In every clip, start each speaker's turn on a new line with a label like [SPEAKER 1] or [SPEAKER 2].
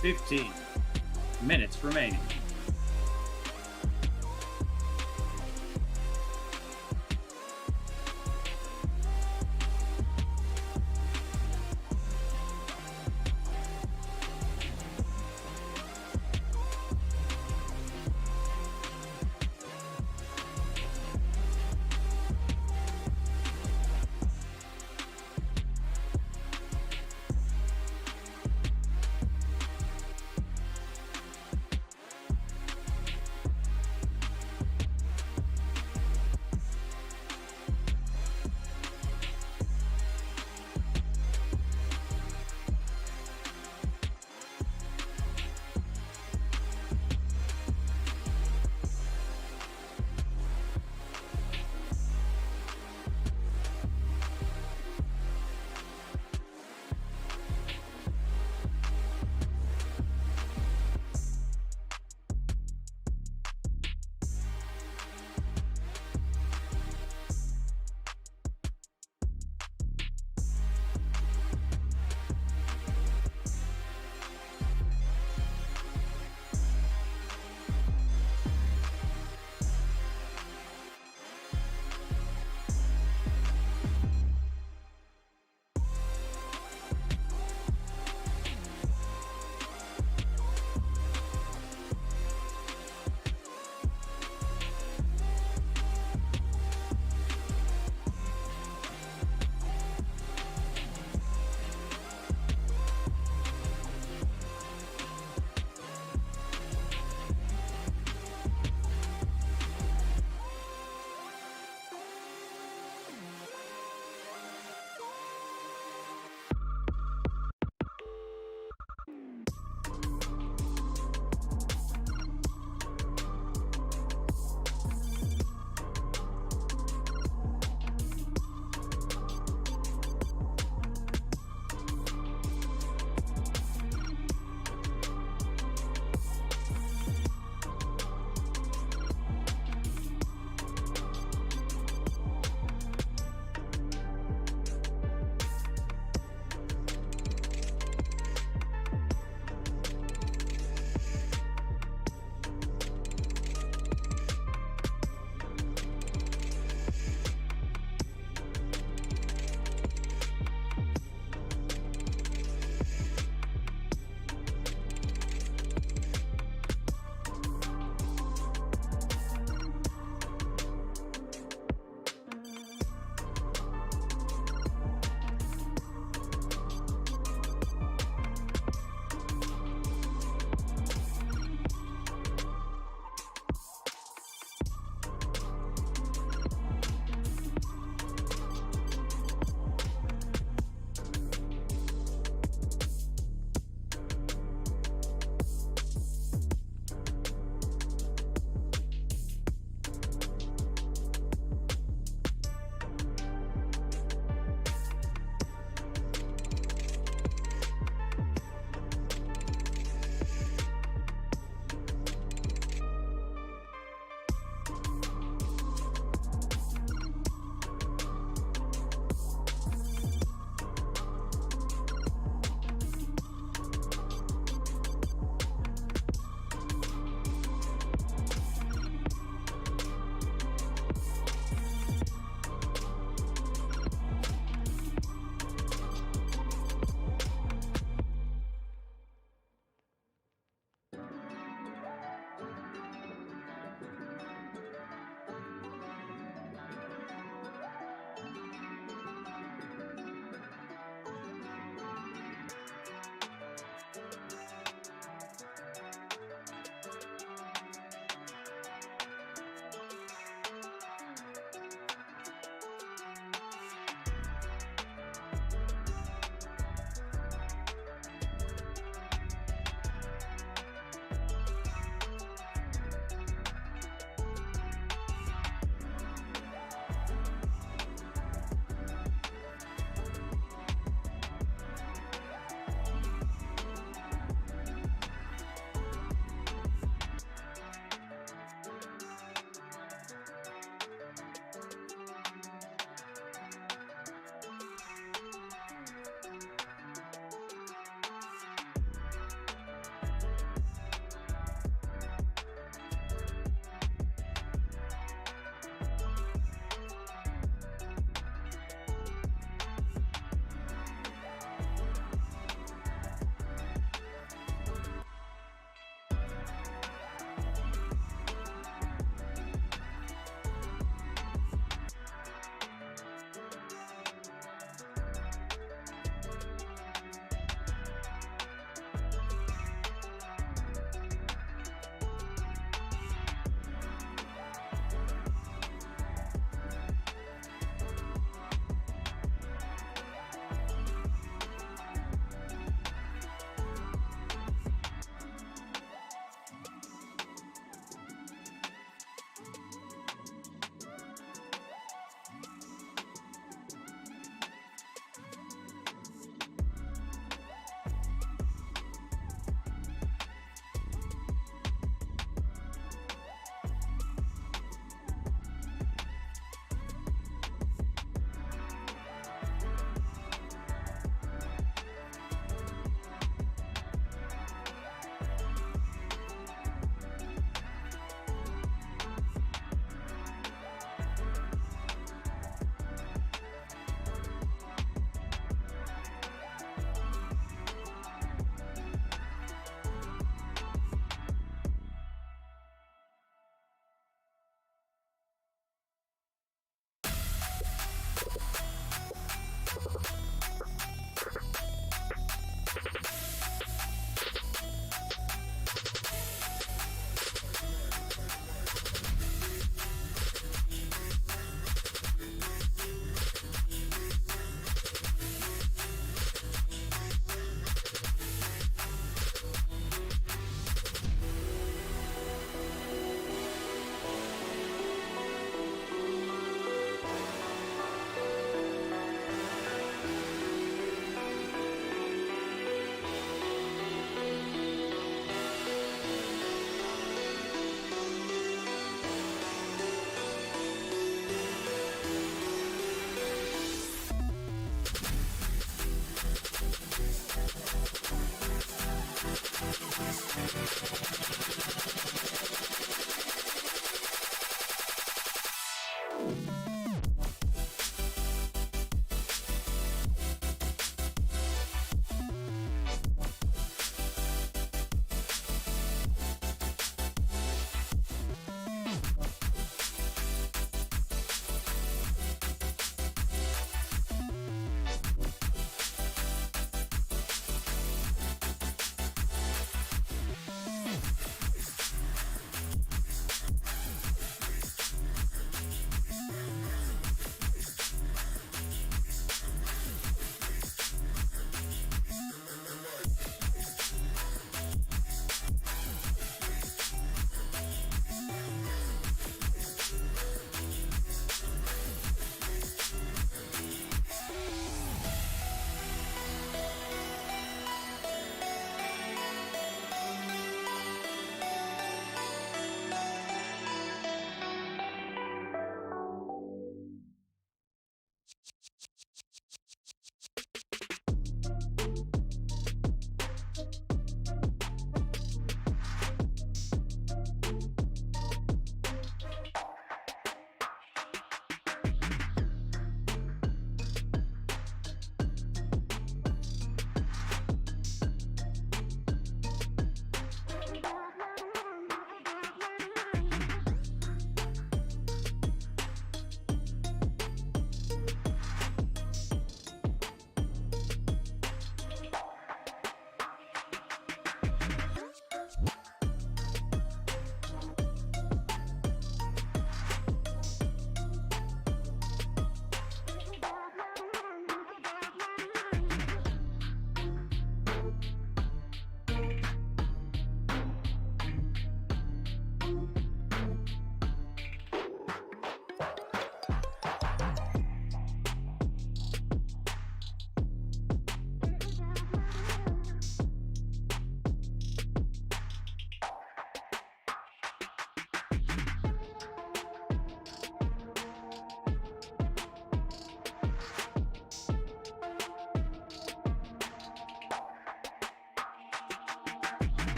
[SPEAKER 1] 15 minutes remaining.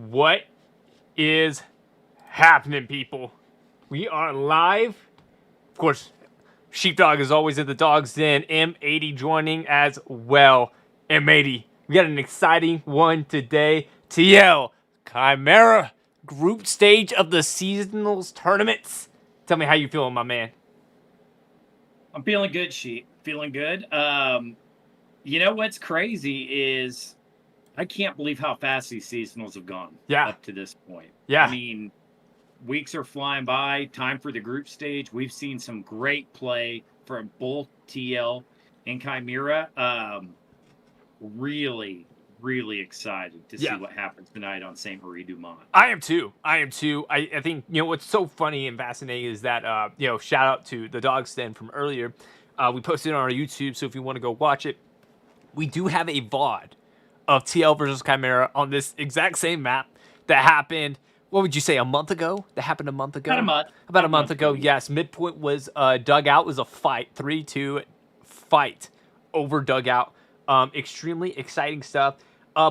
[SPEAKER 2] What is happening, people? We are live. Of course, Sheepdog is always at the Dog's Den. M80 joining as well. M80, we got an exciting one today. TL, Chimera, group stage of the seasonals tournaments. Tell me how you feeling, my man.
[SPEAKER 1] I'm feeling good, Sheep. Feeling good. You know what's crazy is I can't believe how fast these seasonals have gone
[SPEAKER 2] Yeah.
[SPEAKER 1] up to this point.
[SPEAKER 2] Yeah.
[SPEAKER 1] I mean, weeks are flying by. Time for the group stage. We've seen some great play from both TL and Chimera. Really excited to see what happens tonight on St. Marie du Mont.
[SPEAKER 2] I am too. I think, what's so funny and fascinating is that, shout out to the Dog's Den from earlier. We posted it on our YouTube, so if you want to go watch it, we do have a VOD of TL versus Chimera on this exact same map that happened, what would you say, a month ago? That happened a month ago? About a month ago, yes. Midpoint was Dugout was a fight, 3-2 fight over Dugout. Extremely exciting stuff.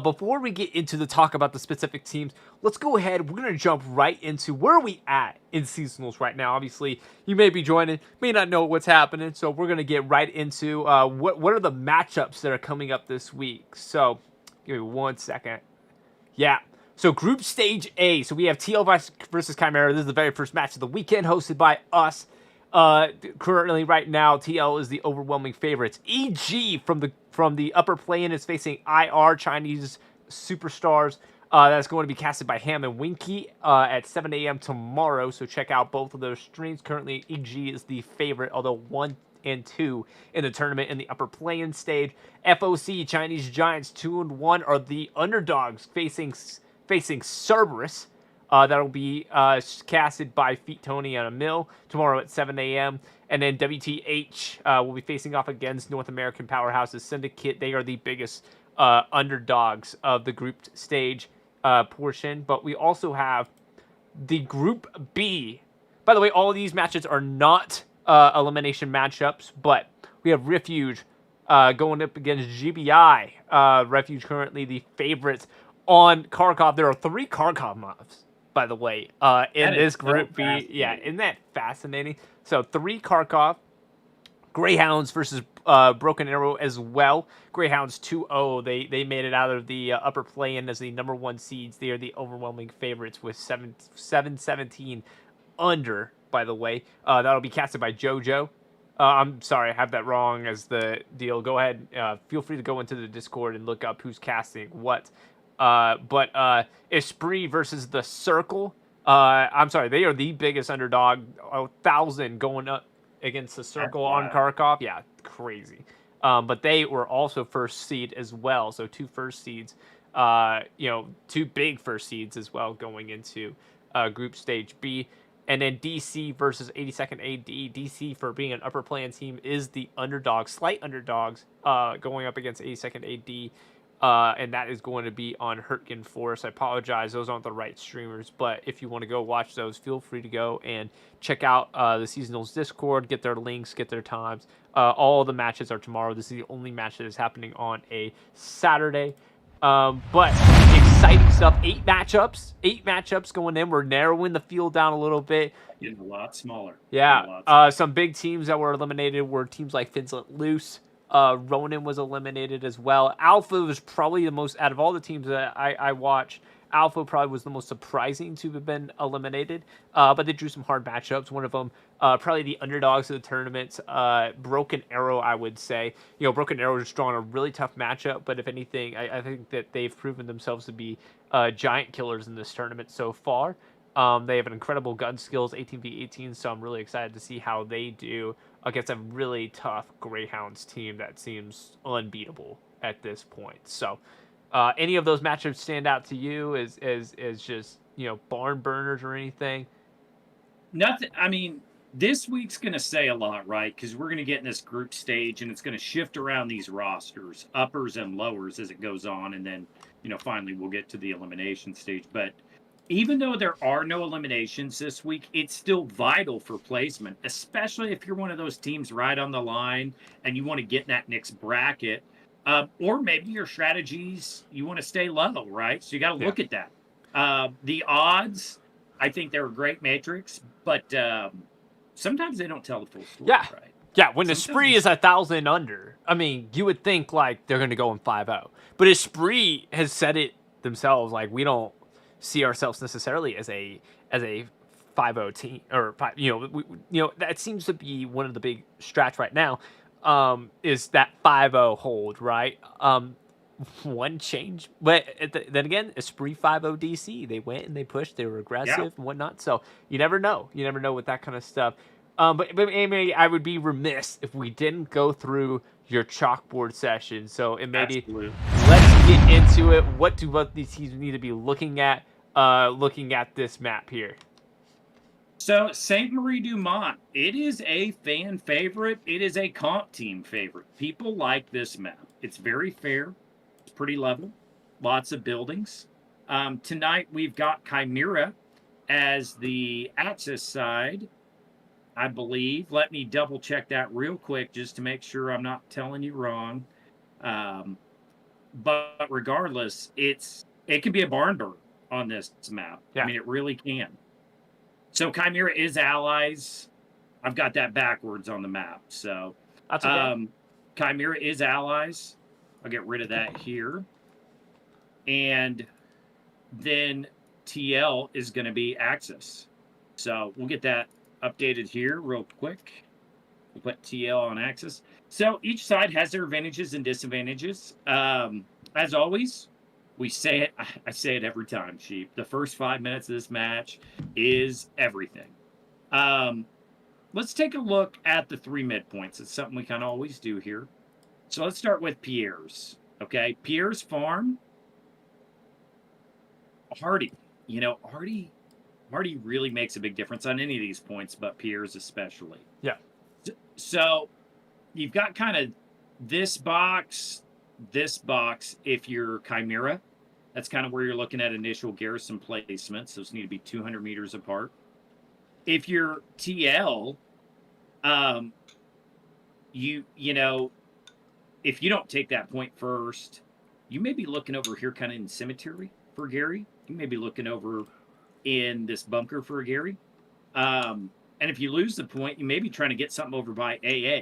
[SPEAKER 2] Before we get into the talk about the specific teams, let's go ahead. We're going to jump right into where are we at in seasonals right now. Obviously, you may be joining, may not know what's happening, so we're going to get right into what are the matchups that are coming up this week. So, give me 1 second. Yeah. So, Group Stage A. So, we have TL versus Chimera. This is the very first match of the weekend, hosted by us. Currently, right now, TL is the overwhelming favorites. EG from the upper play-in is facing IR, Chinese superstars. That's going to be casted by Ham and Winky at 7 a.m. tomorrow. So check out both of those streams. Currently, EG is the favorite, although 1 and 2 in the tournament in the upper play-in stage. FOC, Chinese Giants 2 and 1 are the underdogs facing Cerberus. That'll be casted by Feet Tony and Emil tomorrow at 7 a.m. And then WTH will be facing off against North American powerhouses Syndicate. They are the biggest underdogs of the group stage portion. But we also have the Group B. By the way, all of these matches are not elimination matchups, but we have Refuge going up against GBI. Refuge currently the favorites on Kharkov. There are 3 Kharkov mobs, by the way, in this Group B. Yeah, isn't that fascinating? So 3 Kharkov, Greyhounds versus Broken Arrow as well. Greyhounds 2-0. They made it out of the upper play-in as the number 1 seeds. They are the overwhelming favorites with 7-17 under, by the way. That'll be casted by JoJo. I'm sorry, I have that wrong as the deal. Go ahead. Feel free to go into the Discord and look up who's casting what. But Esprit versus the Circle. I'm sorry, they are the biggest underdog. 1,000 going up against the Circle on Kharkov. Yeah, crazy. But they were also first seed as well. So 2 first seeds. 2 big first seeds as well going into Group Stage B. And then DC versus 82nd AD. DC, for being an upper play-in team, is the underdog, slight underdogs, going up against 82nd AD. And that is going to be on Hurtgen Force. I apologize, those aren't the right streamers, but if you want to go watch those, feel free to go and check out the Seasonals Discord, get their links, get their times. All the matches are tomorrow. This is the only match that is happening on a Saturday. But exciting stuff. 8 matchups going in. We're narrowing the field down a little bit.
[SPEAKER 1] Getting a lot smaller.
[SPEAKER 2] Yeah. Some big teams that were eliminated were teams like Finslet Loose. Ronin was eliminated as well. Alpha was probably the most, out of all the teams that I watched, Alpha probably was the most surprising to have been eliminated. But they drew some hard matchups. One of them, probably the underdogs of the tournament, Broken Arrow, I would say. Broken Arrow is drawn a really tough matchup, but if anything, I think that they've proven themselves to be giant killers in this tournament so far. They have an incredible gun skills, 18v18, so I'm really excited to see how they do against a really tough Greyhounds team that seems unbeatable at this point. So, any of those matchups stand out to you as just, barn burners or anything?
[SPEAKER 1] Nothing. I mean, this week's going to say a lot, right? Because we're going to get in this group stage, and it's going to shift around these rosters, uppers and lowers as it goes on, and then, finally we'll get to the elimination stage. But even though there are no eliminations this week, it's still vital for placement, especially if you're one of those teams right on the line and you want to get in that next bracket. Or maybe your strategies, you want to stay low, right? So you got to look at that. The odds, I think they're a great matrix, but sometimes they don't tell the full story,
[SPEAKER 2] Yeah.
[SPEAKER 1] right?
[SPEAKER 2] Yeah, when the spree
[SPEAKER 1] Sometimes,
[SPEAKER 2] is 1,000 under, I mean, you would think like they're gonna go in 5-0. But his spree has said it themselves, like we don't see ourselves necessarily as a 5-0 team or that seems to be one of the big strats right now. Is that 5-0 hold, right? One change, but then again, Esprit 5-0 DC, they went and they pushed, they were
[SPEAKER 1] yeah,
[SPEAKER 2] aggressive and whatnot. So you never know. You never know with that kind of stuff. But Amy, I would be remiss if we didn't go through your chalkboard session. So and maybe
[SPEAKER 1] absolutely.
[SPEAKER 2] let's get into it. What do both these teams need to be looking at this map here?
[SPEAKER 1] So Saint Marie du Mont, it is a fan favorite. It is a comp team favorite. People like this map. It's very fair. It's pretty level. Lots of buildings. Tonight we've got Chimera as the Axis side, I believe. Let me double check that real quick just to make sure I'm not telling you wrong. Um, but regardless, it can be a barn burner on this map. I
[SPEAKER 2] Yeah,
[SPEAKER 1] mean, it really can. So Chimera is allies. I've got that backwards on the map. So
[SPEAKER 2] that's okay.
[SPEAKER 1] um, Chimera is allies. I'll get rid of that here. And then TL is going to be Axis. So we'll get that updated here real quick. We'll put TL on Axis. So each side has their advantages and disadvantages. As always, we say it. I say it every time, Sheep. The first 5 minutes of this match is everything. Um, let's take a look at the 3 midpoints. It's something we kind of always do here. So let's start with Pierre's. Okay, Pierre's farm. Hardy. You know, Hardy really makes a big difference on any of these points, but Pierre's especially.
[SPEAKER 2] Yeah,
[SPEAKER 1] So you've got kind of this box, if you're Chimera. That's kind of where you're looking at initial garrison placements. Those need to be 200 meters apart. If you're TL, um, you know, if you don't take that point first, you may be looking over here kind of in cemetery for Gary. You may be looking over in this bunker for Gary. And if you lose the point, you may be trying to get something over by AA.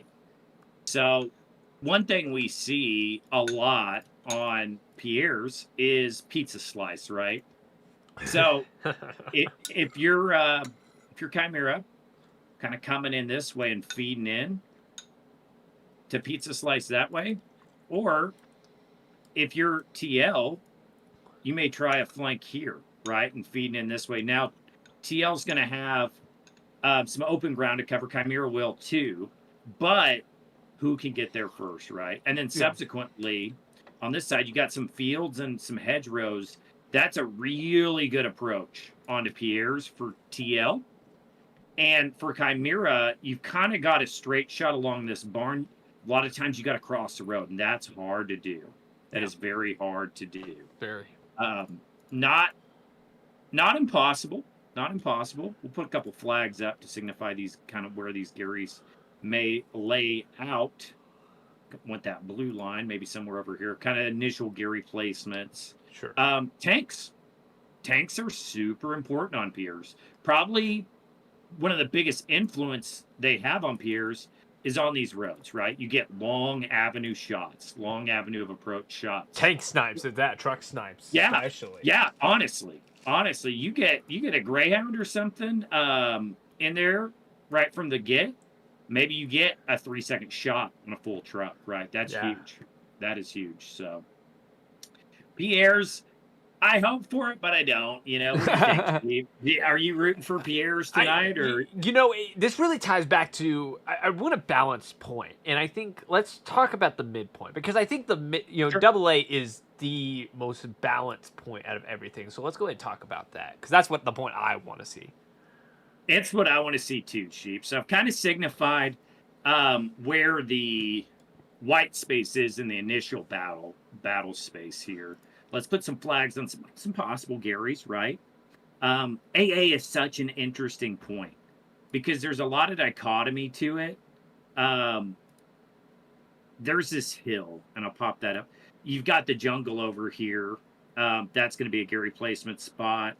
[SPEAKER 1] So one thing we see a lot on Pierre's is pizza slice, right? So if you're Chimera, kind of coming in this way and feeding in to pizza slice that way, or if you're TL, you may try a flank here, right, and feeding in this way. Now, TL's going to have some open ground to cover. Chimera will too, but who can get there first, right? And then
[SPEAKER 2] yeah,
[SPEAKER 1] subsequently, on this side, you got some fields and some hedgerows. That's a really good approach onto Pierre's for TL. And for Chimera, you've kind of got a straight shot along this barn. A lot of times you got to cross the road, and that's hard to do. That
[SPEAKER 2] yeah,
[SPEAKER 1] is very hard to do.
[SPEAKER 2] very.
[SPEAKER 1] Um, not not impossible. Not impossible. We'll put a couple flags up to signify these kind of where these Garys may lay out. Want that blue line, maybe somewhere over here. Kind of initial Gary placements.
[SPEAKER 2] Sure.
[SPEAKER 1] Tanks. Tanks are super important on Piers. Probably one of the biggest influence they have on Piers is on these roads, right? You get long avenue shots, long avenue of approach shots.
[SPEAKER 2] Tank snipes at that, truck snipes
[SPEAKER 1] Yeah,
[SPEAKER 2] especially.
[SPEAKER 1] yeah. Honestly, you get a Greyhound or something in there right from the get. Maybe you get a 3-second shot on a full truck, right? That's
[SPEAKER 2] Yeah.
[SPEAKER 1] huge. That is huge. So Pierre's, I hope for it, but I don't. You know, what do you think, Steve? Are you rooting for Pierre's tonight, or
[SPEAKER 2] This really ties back to I want a balanced point, and I think let's talk about the midpoint because I think
[SPEAKER 1] sure.
[SPEAKER 2] double A is the most balanced point out of everything. So let's go ahead and talk about that because that's what the point I want to see.
[SPEAKER 1] It's what I want to see too, Sheep. So I've kind of signified where the white space is in the initial battle space here. Let's put some flags on some possible Garys, right? AA is such an interesting point because there's a lot of dichotomy to it. There's this hill, and I'll pop that up. You've got the jungle over here. That's going to be a Gary placement spot.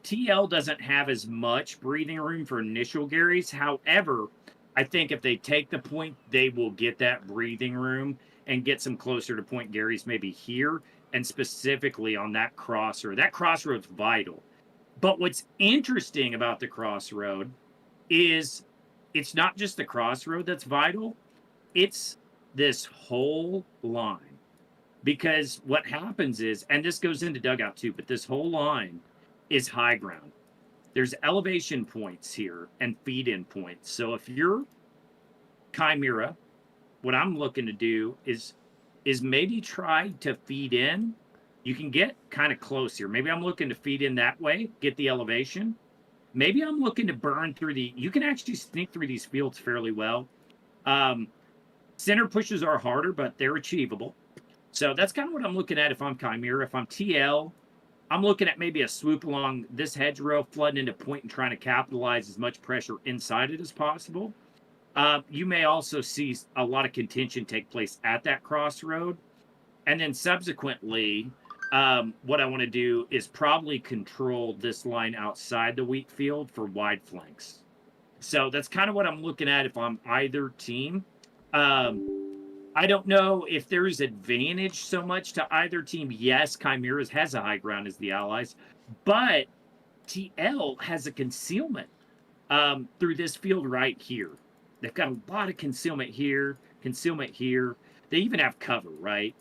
[SPEAKER 1] TL doesn't have as much breathing room for initial Garys. However, I think if they take the point, they will get that breathing room and get some closer to point Garys maybe here and specifically on that crossroad. That crossroad's vital. But what's interesting about the crossroad is it's not just the crossroad that's vital, it's this whole line. Because what happens is, and this goes into dugout too, but this whole line is high ground. There's elevation points here and feed in points. So if you're Chimera, what I'm looking to do is maybe try to feed in. You can get kind of close here. Maybe I'm looking to feed in that way, get the elevation. Maybe I'm looking to burn through you can actually sneak through these fields fairly well. Center pushes are harder, but they're achievable. So that's kind of what I'm looking at if I'm Chimera. If I'm TL, I'm looking at maybe a swoop along this hedgerow, flooding into point and trying to capitalize as much pressure inside it as possible. You may also see a lot of contention take place at that crossroad. And then subsequently, what I want to do is probably control this line outside the wheat field for wide flanks. So that's kind of what I'm looking at if I'm either team. I don't know if there's advantage so much to either team. Yes, Chimeras has a high ground as the allies, but TL has a concealment through this field right here. They've got a lot of concealment here, concealment here. They even have cover, right?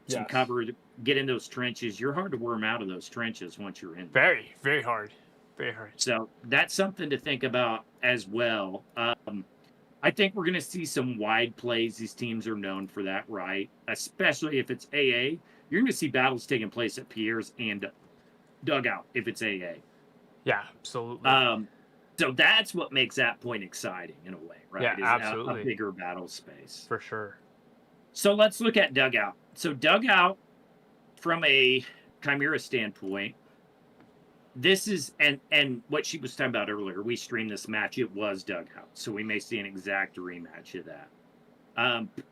[SPEAKER 1] Some cover to get in those trenches. You're hard to worm out of those trenches once you're in.
[SPEAKER 2] Very, very hard. Very hard.
[SPEAKER 1] So that's something to think about as well. I think we're going to see some wide plays. These teams are known for that, right? Especially if it's AA. You're going to see battles taking place at Pierre's and dugout if it's AA.
[SPEAKER 2] Yeah, absolutely.
[SPEAKER 1] So that's what makes that point exciting in a way, right?
[SPEAKER 2] Yeah, absolutely.
[SPEAKER 1] A bigger battle space.
[SPEAKER 2] For sure.
[SPEAKER 1] So let's look at dugout. So dugout, from a Chimera standpoint, this is, and what she was talking about earlier, we streamed this match, it was dugout. So we may see an exact rematch of that.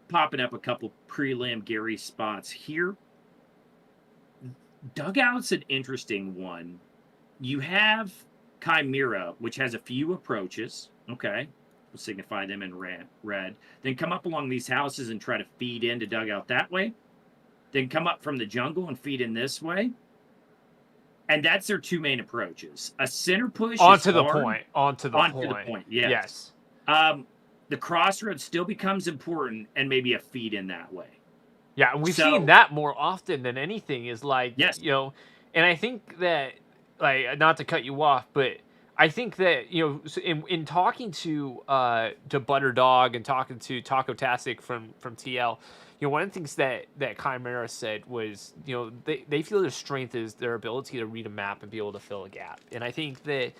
[SPEAKER 1] Popping up a couple prelim Gary spots here. Dugout's an interesting one. You have Chimera, which has a few approaches. Okay. We'll signify them in red. Then come up along these houses and try to feed into dugout that way. Then come up from the jungle and feed in this way. And that's their two main approaches. A center push
[SPEAKER 2] onto the point. Onto the
[SPEAKER 1] point. Yes. The crossroad still becomes important, and maybe a feed in that way.
[SPEAKER 2] Yeah, and we've seen that more often than anything. Is like,
[SPEAKER 1] yes.
[SPEAKER 2] You know, and I think that, like, not to cut you off, but I think that, you know, in talking to Butterdog and talking to Taco Tastic from TL, you know, one of the things that Chimera said was, you know, they feel their strength is their ability to read a map and be able to fill a gap. And I think that,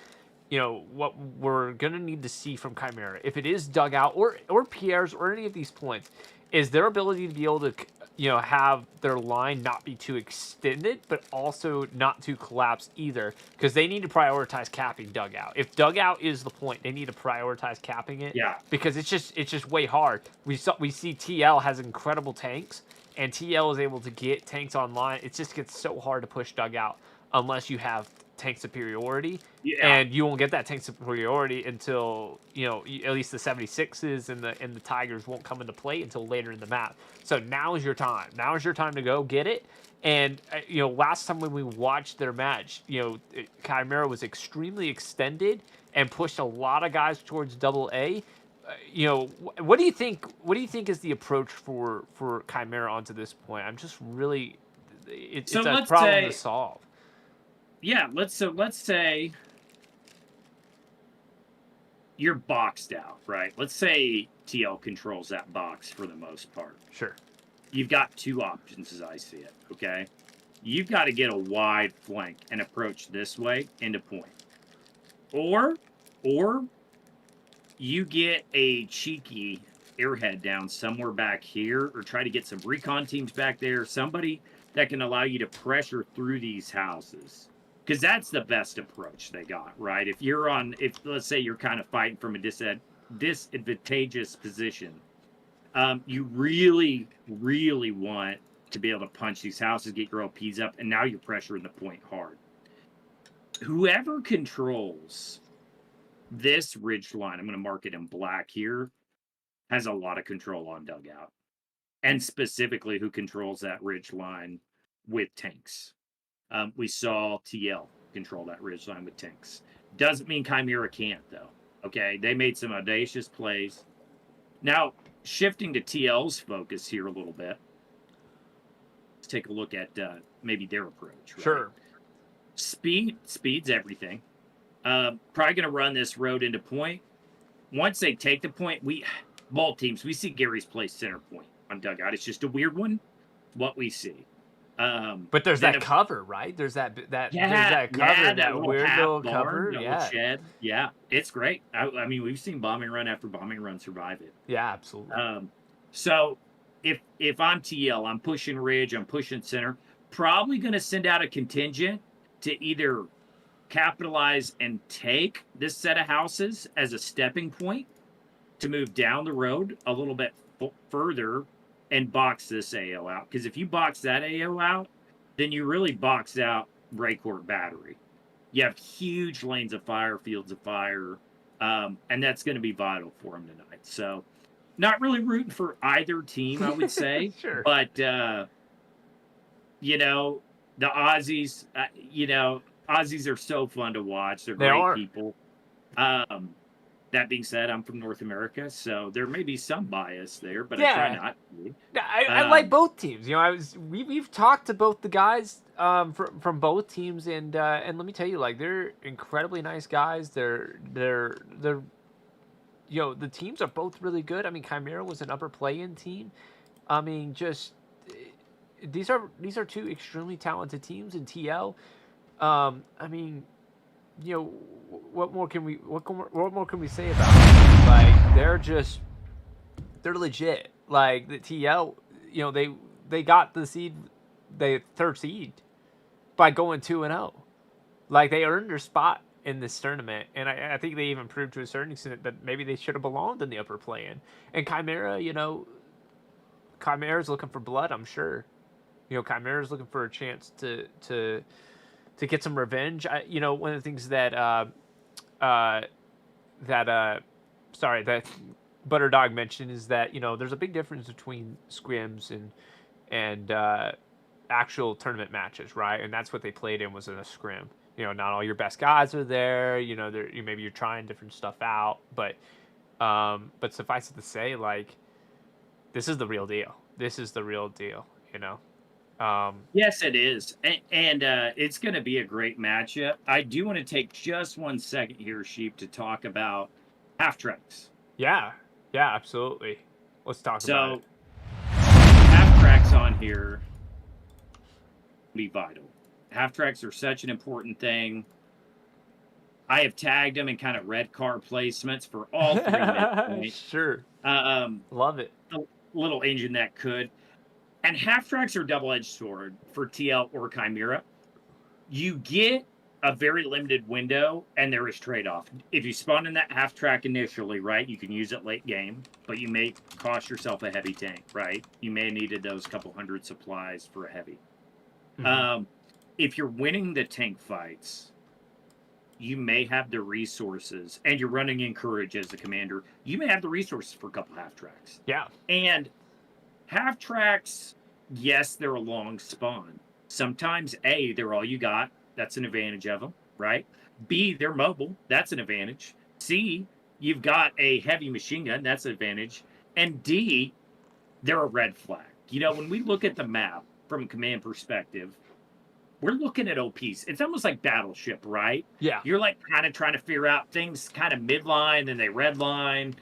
[SPEAKER 2] you know, what we're going to need to see from Chimera, if it is dugout or Pierre's or any of these points, is their ability to be able to, you know, have their line not be too extended, but also not too collapsed either, because they need to prioritize capping dugout. If dugout is the point, they need to prioritize capping it.
[SPEAKER 1] Yeah.
[SPEAKER 2] Because it's just way hard. We see TL has incredible tanks, and TL is able to get tanks online. It just gets so hard to push dugout unless you have tank superiority.
[SPEAKER 1] Yeah.
[SPEAKER 2] And you won't get that tank superiority until, you know, at least the 76s and the Tigers won't come into play until later in the map. So now is your time. Now is your time to go get it. And, you know, last time when we watched their match, you know, Chimera was extremely extended and pushed a lot of guys towards double A. You know, what do you think? What do you think is the approach for Chimera onto this point? I'm just really, it's a problem to solve.
[SPEAKER 1] Yeah, let's say you're boxed out, right? Let's say TL controls that box for the most part.
[SPEAKER 2] Sure.
[SPEAKER 1] You've got two options as I see it, okay? You've got to get a wide flank and approach this way into point. Or you get a cheeky airhead down somewhere back here, or try to get some recon teams back there, somebody that can allow you to pressure through these houses. Because that's the best approach they got, right? If let's say you're kind of fighting from a disadvantageous position, you really, really want to be able to punch these houses, get your OPs up, and now you're pressuring the point hard. Whoever controls this ridge line, I'm going to mark it in black here, has a lot of control on dugout. And specifically who controls that ridge line with tanks. We saw TL control that ridge line with tanks. Doesn't mean Chimera can't, though. Okay, they made some audacious plays. Now, shifting to TL's focus here a little bit, let's take a look at maybe their approach. Right?
[SPEAKER 2] Sure.
[SPEAKER 1] Speed's everything. Probably going to run this road into point. Once they take the point, both teams, we see Gary's play center point on dugout. It's just a weird one, what we see.
[SPEAKER 2] But there's that cover, right? There's that cover, that weird little cover. Yeah.
[SPEAKER 1] Shed. Yeah, it's great. I mean, we've seen bombing run after bombing run survive it.
[SPEAKER 2] Yeah, absolutely.
[SPEAKER 1] So if I'm TL, I'm pushing ridge, I'm pushing center, probably going to send out a contingent to either capitalize and take this set of houses as a stepping point to move down the road a little bit further and box this AO out. Because if you box that AO out, then you really box out Raycourt Battery. You have huge lanes of fire, fields of fire, and that's going to be vital for them tonight. So not really rooting for either team, I would say.
[SPEAKER 2] Sure.
[SPEAKER 1] But, you know, the Aussies, Aussies are so fun to watch. They're great people. That being said, I'm from North America, so there may be some bias there, but I try not to.
[SPEAKER 2] I like both teams. You know, we've talked to both the guys from both teams, and let me tell you, like, they're incredibly nice guys. They're the teams are both really good. I mean, Chimera was an upper play-in team. I mean, just these are two extremely talented teams in TL. I mean, you know, what more can we say about them? Like, they're legit. Like, the TL, you know, they got the third seed by going 2-0. Like, they earned their spot in this tournament, and I think they even proved to a certain extent that maybe they should have belonged in the upper play-in. And Chimera, you know, Chimera's looking for blood, I'm sure. You know, Chimera's looking for a chance to get some revenge. You know, one of the things that Butterdog mentioned is that, you know, there's a big difference between scrims and actual tournament matches, right? And that's what they played in, was in a scrim. You know, not all your best guys are there. You know, maybe you're trying different stuff out, but suffice it to say, like, this is the real deal. This is the real deal. You know.
[SPEAKER 1] Yes, it is. And it's going to be a great matchup. I do want to take just 1 second here, Sheep, to talk about half tracks.
[SPEAKER 2] Yeah, absolutely. Let's talk about it.
[SPEAKER 1] So, half tracks on here be vital. Half tracks are such an important thing. I have tagged them in kind of red car placements for all 3 minutes.
[SPEAKER 2] Sure. Love it.
[SPEAKER 1] A little engine that could. And half tracks are double-edged sword for TL or Chimera. You get a very limited window, and there is trade-off. If you spawn in that half track initially, right, you can use it late game, but you may cost yourself a heavy tank, right? You may have needed those couple hundred supplies for a heavy. Mm-hmm. If you're winning the tank fights, you may have the resources, and you're running in courage as the commander, you may have the resources for a couple half tracks.
[SPEAKER 2] Yeah.
[SPEAKER 1] And half tracks, yes, they're a long spawn. Sometimes, A, they're all you got. That's an advantage of them, right? B, they're mobile. That's an advantage. C, you've got a heavy machine gun. That's an advantage. And D, they're a red flag. You know, when we look at the map from a command perspective, we're looking at OPs. It's almost like Battleship, right?
[SPEAKER 2] Yeah.
[SPEAKER 1] You're like kind of trying to figure out things kind of midline, then they redline.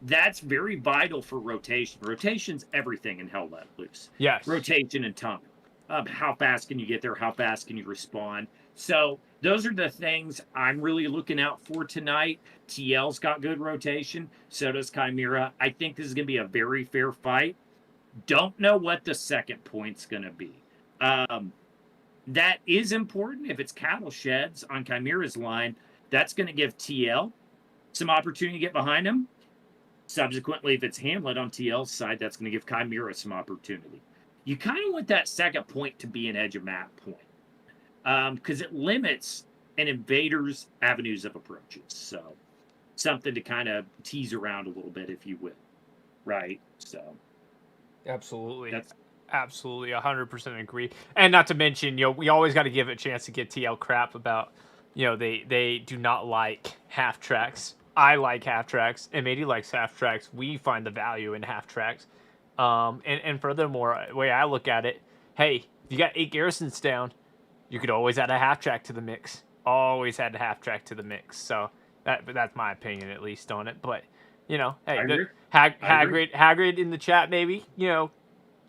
[SPEAKER 1] That's very vital for rotation. Rotation's everything in Hell Let Loose.
[SPEAKER 2] Yes.
[SPEAKER 1] Rotation and time. How fast can you get there? How fast can you respond? So those are the things I'm really looking out for tonight. TL's got good rotation. So does Chimera. I think this is going to be a very fair fight. Don't know what the second point's going to be. That is important. If it's cattle sheds on Chimera's line, that's going to give TL some opportunity to get behind him. Subsequently, if it's Hamlet on TL's side, that's going to give Chimera some opportunity. You kind of want that second point to be an edge of map point, because it limits an invader's avenues of approaches. So something to kind of tease around a little bit, if you will. Right? So
[SPEAKER 2] Absolutely.
[SPEAKER 1] that's
[SPEAKER 2] Absolutely, 100% agree. And not to mention, we always got to give it a chance to get TL crap about, they do not like half tracks. I like half tracks, and Matey likes half tracks. We find the value in half tracks. And furthermore, the way I look at it, hey, if you got 8 garrisons down, you could always add a half track to the mix. Always add a half track to the mix. So that's my opinion, at least, on it. But, hey, Hagrid in the chat, maybe,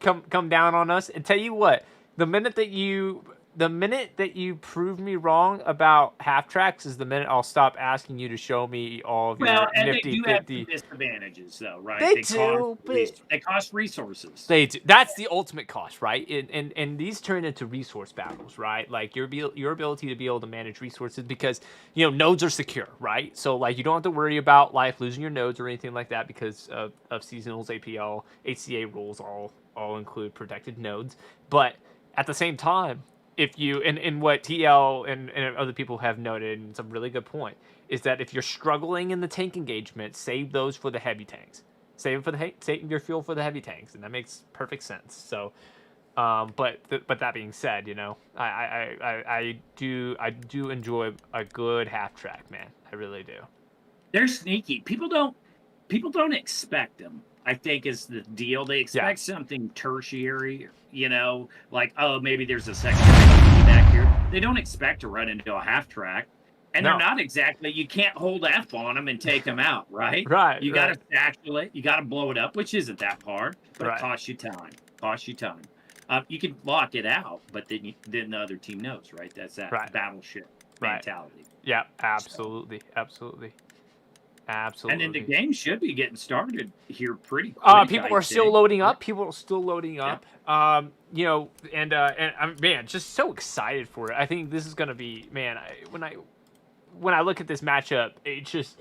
[SPEAKER 2] come down on us. And tell you what, the minute that you prove me wrong about half tracks is the minute I'll stop asking you to show me all of your
[SPEAKER 1] and
[SPEAKER 2] nifty
[SPEAKER 1] they do have
[SPEAKER 2] 50.
[SPEAKER 1] some disadvantages, though, right?
[SPEAKER 2] They do,
[SPEAKER 1] they cost resources.
[SPEAKER 2] They do. That's the ultimate cost, right? And these turn into resource battles, right? Like your ability to be able to manage resources, because nodes are secure, right? So like you don't have to worry about losing your nodes or anything like that because of seasonals, APL, HCA rules all include protected nodes. But at the same time, if you and what TL and other people have noted, and it's a really good point, is that if you're struggling in the tank engagement, save those for the heavy tanks. Save your fuel for the heavy tanks, and that makes perfect sense. So, but that being said, I do enjoy a good half track, man. I really do.
[SPEAKER 1] They're sneaky. People don't expect them, I think, is the deal. They expect something tertiary, like, oh, maybe there's a secondary back here. They don't expect to run into a half track. And they're not exactly, you can't hold F on them and take them out, right?
[SPEAKER 2] Right.
[SPEAKER 1] You got to satchel you got to blow it up, which isn't that hard, but it costs you time. You can lock it out, but then the other team knows, right? That's that battleship mentality.
[SPEAKER 2] Yeah, absolutely. Absolutely.
[SPEAKER 1] And then the game should be getting started here pretty quick.
[SPEAKER 2] People are still loading up. And I'm, man, just so excited for it. I think this is gonna be, man. When I look at this matchup, it's just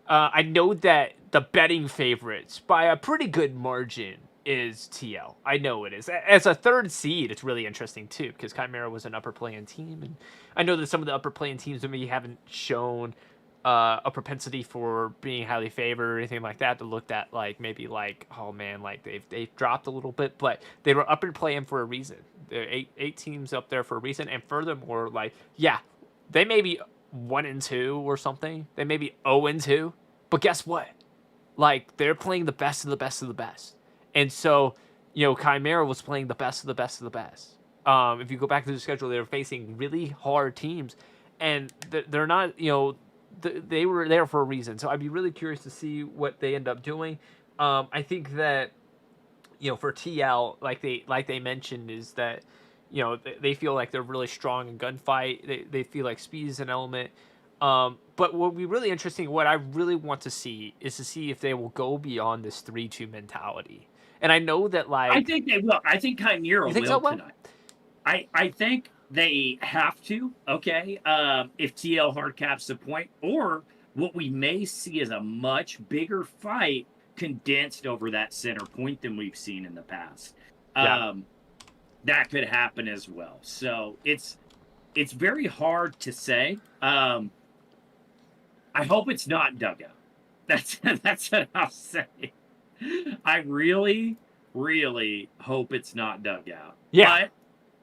[SPEAKER 2] I know that the betting favorites by a pretty good margin is TL. I know it is. As a third seed, it's really interesting too, because Chimera was an upper playing team, and I know that some of the upper playing teams maybe haven't shown a propensity for being highly favored or anything like that. To look at oh man, like they've dropped a little bit, but they were up and playing for a reason. There are eight teams up there for a reason, and furthermore, they may be 1-2 or something. They may be 0-2, but guess what? Like, they're playing the best of the best of the best, and so Chimera was playing the best of the best of the best. If you go back to the schedule, they were facing really hard teams, and they're not they were there for a reason. So I'd be really curious to see what they end up doing. I think that, for TL, like they mentioned, is that, they feel like they're really strong in gunfight. They feel like speed is an element. But what would be really interesting, what I really want to see, is to see if they will go beyond this 3-2 mentality. And I know that,
[SPEAKER 1] I think they will. I think Chimera will tonight. I think they have to, okay, if TL hard caps the point, or what we may see is a much bigger fight condensed over that center point than we've seen in the past. That could happen as well. So it's very hard to say. I hope it's not dugout. That's what I'll say. I really, really hope it's not dugout.
[SPEAKER 2] Yeah.
[SPEAKER 1] But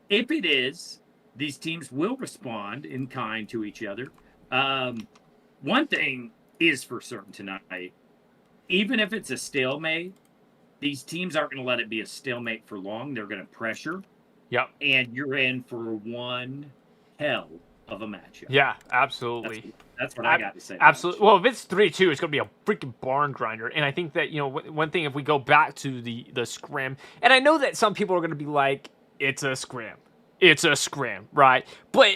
[SPEAKER 1] if it is, these teams will respond in kind to each other. One thing is for certain tonight, even if it's a stalemate, these teams aren't going to let it be a stalemate for long. They're going to pressure.
[SPEAKER 2] Yep.
[SPEAKER 1] And you're in for one hell of a matchup.
[SPEAKER 2] Yeah, absolutely.
[SPEAKER 1] That's what I got to say.
[SPEAKER 2] Absolutely. Well, if it's 3-2, it's going to be a freaking barn grinder. And I think that, one thing, if we go back to the scrim, and I know that some people are going to be like, it's a scrim. It's a scrim, right? But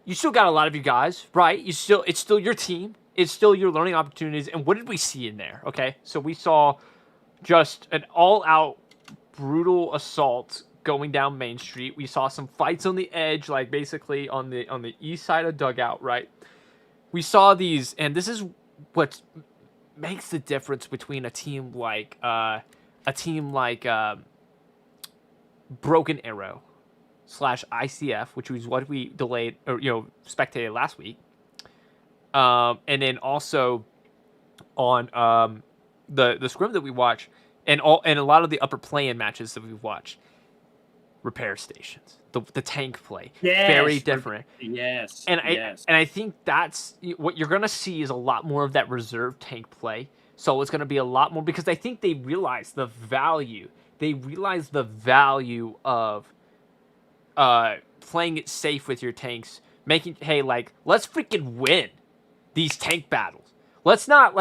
[SPEAKER 2] you still got a lot of you guys, right? It's still your team. It's still your learning opportunities. And what did we see in there? Okay, so we saw just an all-out brutal assault going down Main Street. We saw some fights on the edge, like basically on the east side of dugout, right? We saw these, and this is what's makes the difference between a team like Broken Arrow / ICF, which was what we delayed or spectated last week, and then also on the scrim that we watch, and a lot of the upper play-in matches that we've watched. Repair stations, the tank play, very different.
[SPEAKER 1] Yes,
[SPEAKER 2] and
[SPEAKER 1] yes.
[SPEAKER 2] I think that's what you're gonna see is a lot more of that reserve tank play. So it's gonna be a lot more because I think they realize the value. They realize the value of playing it safe with your tanks, let's freaking win these tank battles. Let's not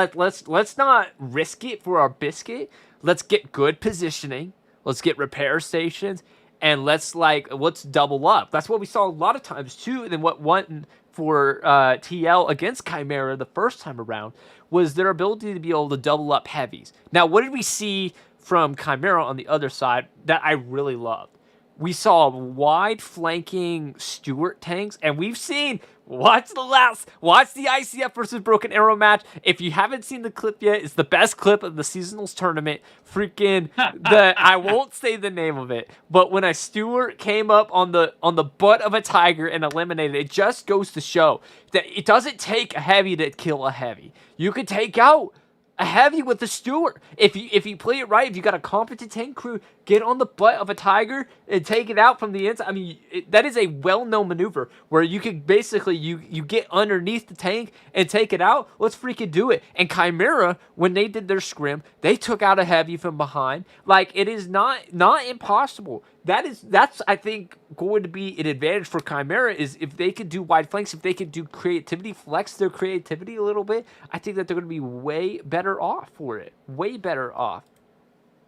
[SPEAKER 2] risk it for our biscuit. Let's get good positioning. Let's get repair stations. And let's double up. That's what we saw a lot of times too. And then what won for TL against Chimera the first time around was their ability to be able to double up heavies. Now, what did we see from Chimera on the other side that I really loved? We saw wide flanking Stuart tanks, and we've seen watch the ICF versus Broken Arrow match. If you haven't seen the clip yet, it's the best clip of the seasonals tournament. Freaking I won't say the name of it, but when a Stuart came up on the butt of a tiger and eliminated it, just goes to show that it doesn't take a heavy to kill a heavy. You could take out a heavy with the Stuart. If you play it right, if you got a competent tank crew, get on the butt of a tiger and take it out from the inside. I mean, that is a well-known maneuver where you could basically you get underneath the tank and take it out. Let's freaking do it. And Chimera, when they did their scrim, they took out a heavy from behind. Like, it is not impossible. That's I think going to be an advantage for Chimera is if they could do wide flanks, if they could do creativity, flex their creativity a little bit. I think that they're going to be way better off for it. Way better off.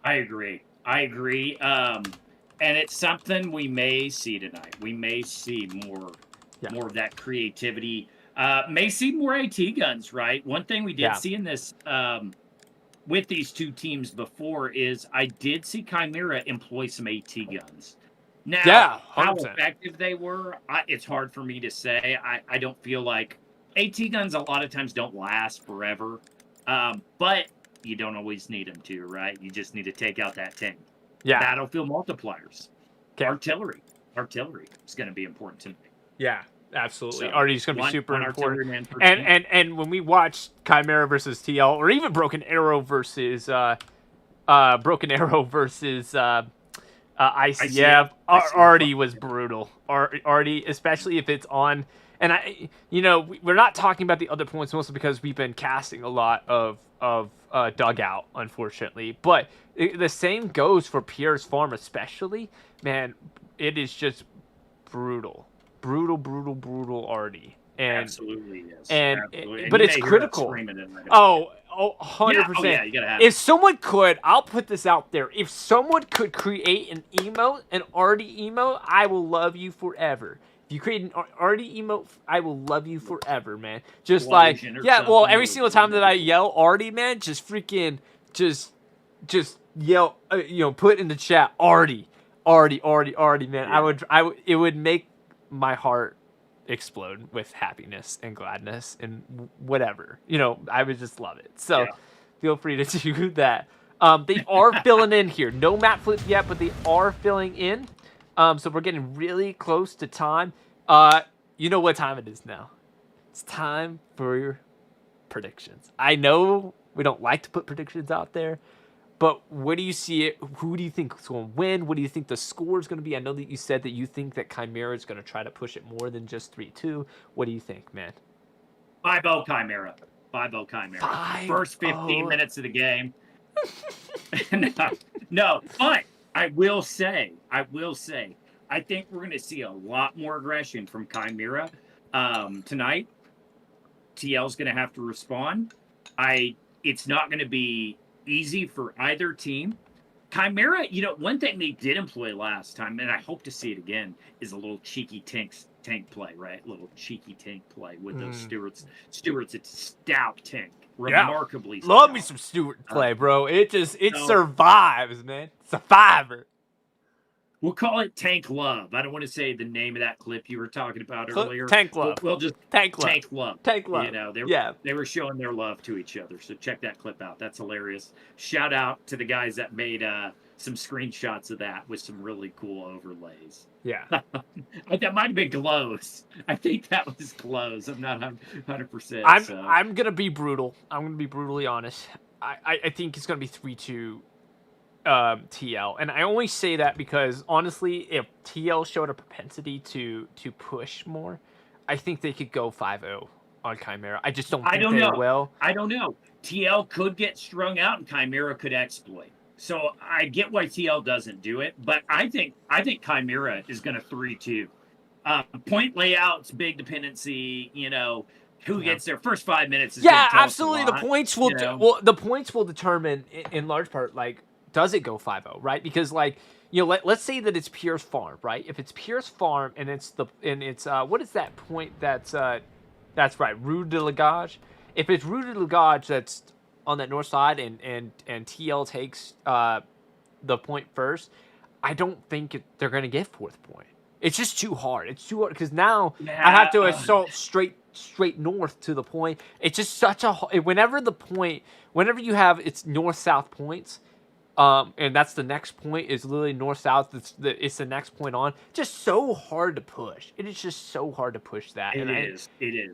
[SPEAKER 1] I agree. And it's something we may see tonight. We may see more of that creativity. May see more AT guns, right? One thing we did see in this with these two teams before is I did see Chimera employ some AT guns. Now, how effective they were, it's hard for me to say. I don't feel like AT guns a lot of times don't last forever, but you don't always need them to, right? You just need to take out that tank. Yeah. Battlefield multipliers. Okay. Artillery is going to be important to me.
[SPEAKER 2] Yeah. Absolutely. So, Artillery's going to be super important. And when we watch Chimera versus TL, or even Broken Arrow versus ICF, Artie was brutal. Artie, especially if it's on. And we're not talking about the other points mostly because we've been casting a lot of dugout, unfortunately. But the same goes for Pierre's farm, especially. Man, it is just brutal. Brutal Artie. And
[SPEAKER 1] absolutely, yes.
[SPEAKER 2] Absolutely. But it's critical. 100%.
[SPEAKER 1] Yeah, you gotta have
[SPEAKER 2] if someone could, I'll put this out there. If someone could create an emote, an Artie emote, I will love you forever. If you create an Artie emote, I will love you forever, man. Just every single time that I yell Artie, man, just freaking, just yell, put in the chat, Artie, man. Yeah. It would make my heart explode with happiness and gladness and whatever. I would just love it. So feel free to do that. They are filling in here. No map flip yet, but they are filling in. So we're getting really close to time. You know what time it is now. It's time for your predictions. I know we don't like to put predictions out there, but what do you see it? Who do you think is going to win? What do you think the score is going to be? I know that you said that you think that Chimera is going to try to push it more than just 3-2. What do you think, man?
[SPEAKER 1] 5-0 Chimera. 5-0 Chimera.
[SPEAKER 2] 5-0.
[SPEAKER 1] First 15 minutes of the game. No, but I will say, I think we're going to see a lot more aggression from Chimera tonight. TL's going to have to respond. It's not going to be easy for either team. Chimera, one thing they did employ last time, and I hope to see it again, is a little cheeky tank play, right? A little cheeky tank play with those Stuarts. Stuarts, it's stout tank. Remarkably stout.
[SPEAKER 2] Love me some Stuart play, bro. It survives, man. Survivor.
[SPEAKER 1] We'll call it Tank Love. I don't want to say the name of that clip you were talking about earlier.
[SPEAKER 2] Tank Love.
[SPEAKER 1] We'll just
[SPEAKER 2] Tank Love.
[SPEAKER 1] Tank Love.
[SPEAKER 2] Tank Love.
[SPEAKER 1] You know,
[SPEAKER 2] Yeah.
[SPEAKER 1] they were showing their love to each other. So check that clip out. That's hilarious. Shout out to the guys that made some screenshots of that with some really cool overlays.
[SPEAKER 2] Yeah.
[SPEAKER 1] That might have been glows. I think that was glows. I'm not 100%.
[SPEAKER 2] I'm gonna be brutal. I'm gonna be brutally honest. I think it's gonna be 3-2 TL, and I only say that because honestly, if TL showed a propensity to push more, I think they could go 5-0 on Chimera. I just don't think they will.
[SPEAKER 1] I don't know. TL could get strung out and Chimera could exploit. So I get why TL doesn't do it, but I think Chimera is going to 3-2. Point layouts, big dependency. You know, who gets their first 5 minutes? Is
[SPEAKER 2] Yeah, absolutely. The points will the points will determine in large part, like, does it go 5-0, right? Because, like, you know, let's say that it's Pierce Farm, right? If it's Pierce Farm and it's what is that point? That's right, Rue de Lagage. If it's Rue de Lagage that's on that north side and TL takes the point first, I don't think they're going to get fourth point. It's just too hard. It's too hard because now I have to assault straight north to the point. It's just such a whenever you have it's north-south points, and that's the next point is literally north-south. It's the next point on. Just so hard to push. It is just so hard to push that.
[SPEAKER 1] It is.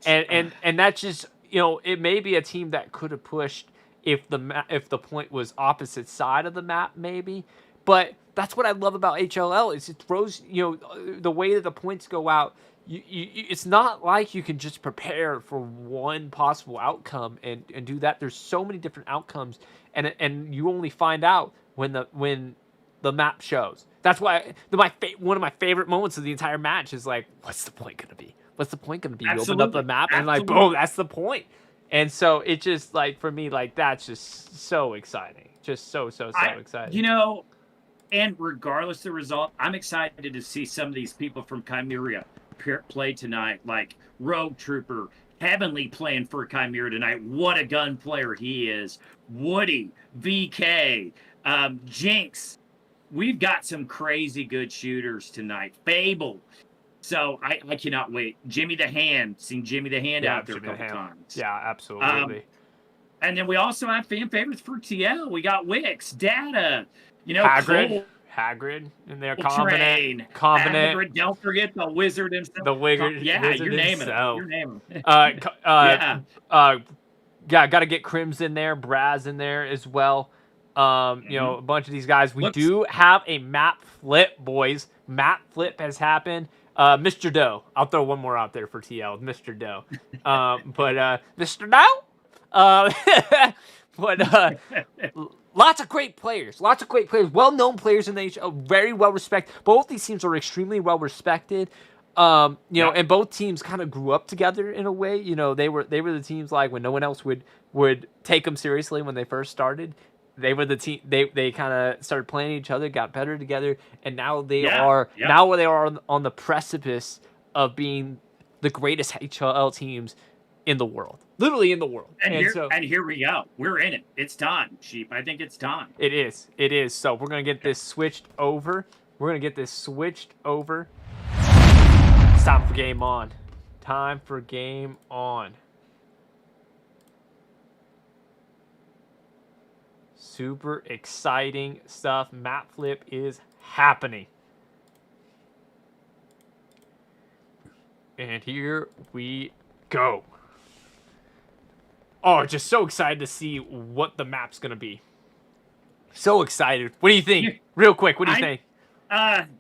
[SPEAKER 2] And that's just, you know, it may be a team that could have pushed if the point was opposite side of the map, maybe. But that's what I love about HLL is it throws, you know, the way that the points go out. It's not like you can just prepare for one possible outcome and do that. There's so many different outcomes, and you only find out when the map shows. That's why one of my favorite moments of the entire match is like, what's the point gonna be? What's the point gonna be? You open up the map and like, boom, that's the point. And so it just, like, for me, like, that's just so exciting. Just so exciting.
[SPEAKER 1] You know, and regardless of the result, I'm excited to see some of these people from Chimera play tonight, like Rogue Trooper, Heavenly playing for Chimera tonight. What a gun player he is. Woody, VK, Jinx. We've got some crazy good shooters tonight. Fable. So I cannot wait. Jimmy the Hand. Seen Jimmy the Hand out there a couple times.
[SPEAKER 2] Yeah, absolutely.
[SPEAKER 1] And then we also have fan favorites for TL. We got Wix, Data, you know,
[SPEAKER 2] Hagrid in there,
[SPEAKER 1] Covenant. Hagrid, don't forget the wizard himself.
[SPEAKER 2] The wizard.
[SPEAKER 1] Yeah,
[SPEAKER 2] wizard
[SPEAKER 1] you're naming
[SPEAKER 2] himself.
[SPEAKER 1] him. You're naming him.
[SPEAKER 2] Yeah, got to get Crims in there, Braz in there as well. You know, a bunch of these guys. We do have a map flip, boys. Map flip has happened. Mr. Doe. I'll throw one more out there for TL. Mr. Doe. But Mr. Doe? But lots of great players. Well-known players in the HL. Very well-respected. Both these teams are extremely well-respected. You know, and both teams kind of grew up together in a way. You know, they were the teams, like, when no one else would take them seriously when they first started. They were the team. They kind of started playing each other, got better together, and now they are on the precipice of being the greatest HLL teams in the world, literally in the world.
[SPEAKER 1] And here we go. We're in it. It's time, Sheep. I think it's time.
[SPEAKER 2] It is. So we're gonna get this switched over. It's time for game on. Super exciting stuff. Map flip is happening. And here we go. Oh, just so excited to see what the map's going to be. So excited. What do you think? Real quick, what do you think?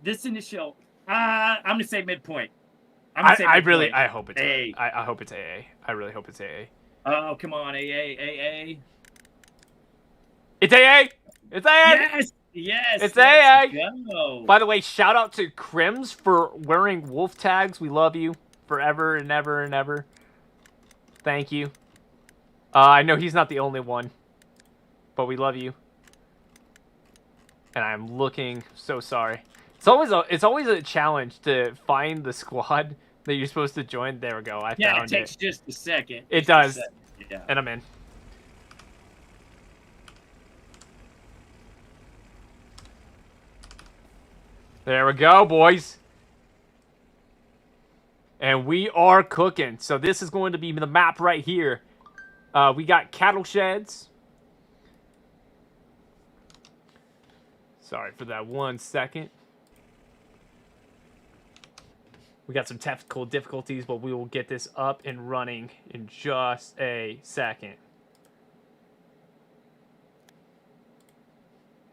[SPEAKER 1] This initial, I'm going to say midpoint.
[SPEAKER 2] I hope it's AA. I hope it's AA. I really hope it's AA.
[SPEAKER 1] Oh, come on, AA.
[SPEAKER 2] It's AA! It's AA!
[SPEAKER 1] Yes!
[SPEAKER 2] It's AA!
[SPEAKER 1] Go.
[SPEAKER 2] By the way, shout out to Crims for wearing wolf tags. We love you forever and ever and ever. Thank you. I know he's not the only one, but we love you. And I'm looking so sorry. It's always a challenge to find the squad that you're supposed to join. There we go. I found it.
[SPEAKER 1] It takes just a second.
[SPEAKER 2] It does. Yeah. And I'm in. There we go, boys. And we are cooking. So this is going to be the map right here. We got cattle sheds. Sorry for that 1 second. We got some technical difficulties, but we will get this up and running in just a second.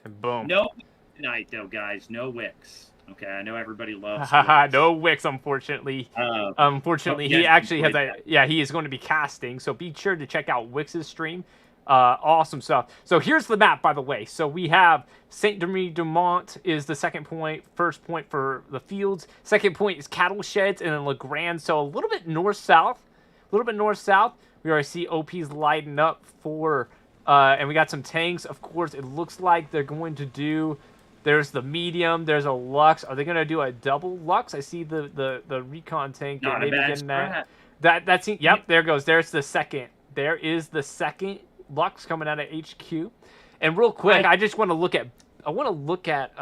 [SPEAKER 2] And boom.
[SPEAKER 1] No tonight, though, guys. No wicks. Okay, I know everybody loves
[SPEAKER 2] wicks. No wicks, unfortunately. Unfortunately, he actually has a... Yeah, he is going to be casting, so be sure to check out Wix's stream. Awesome stuff. So here's the map, by the way. So we have Saint-Denis-du-Mont is the second point. First point for the fields. Second point is cattle sheds, and then LeGrand. So a little bit north-south. A little bit north-south. We already see OPs lighting up for... and we got some tanks. Of course, it looks like they're going to do... There's the medium. There's a Lux. Are they going to do a double Lux? I see the recon tank.
[SPEAKER 1] Not a bad strat.
[SPEAKER 2] That seems... Yep, there goes. There's the second. There is the second Lux coming out of HQ. And real quick, I just want to look at... I want to look at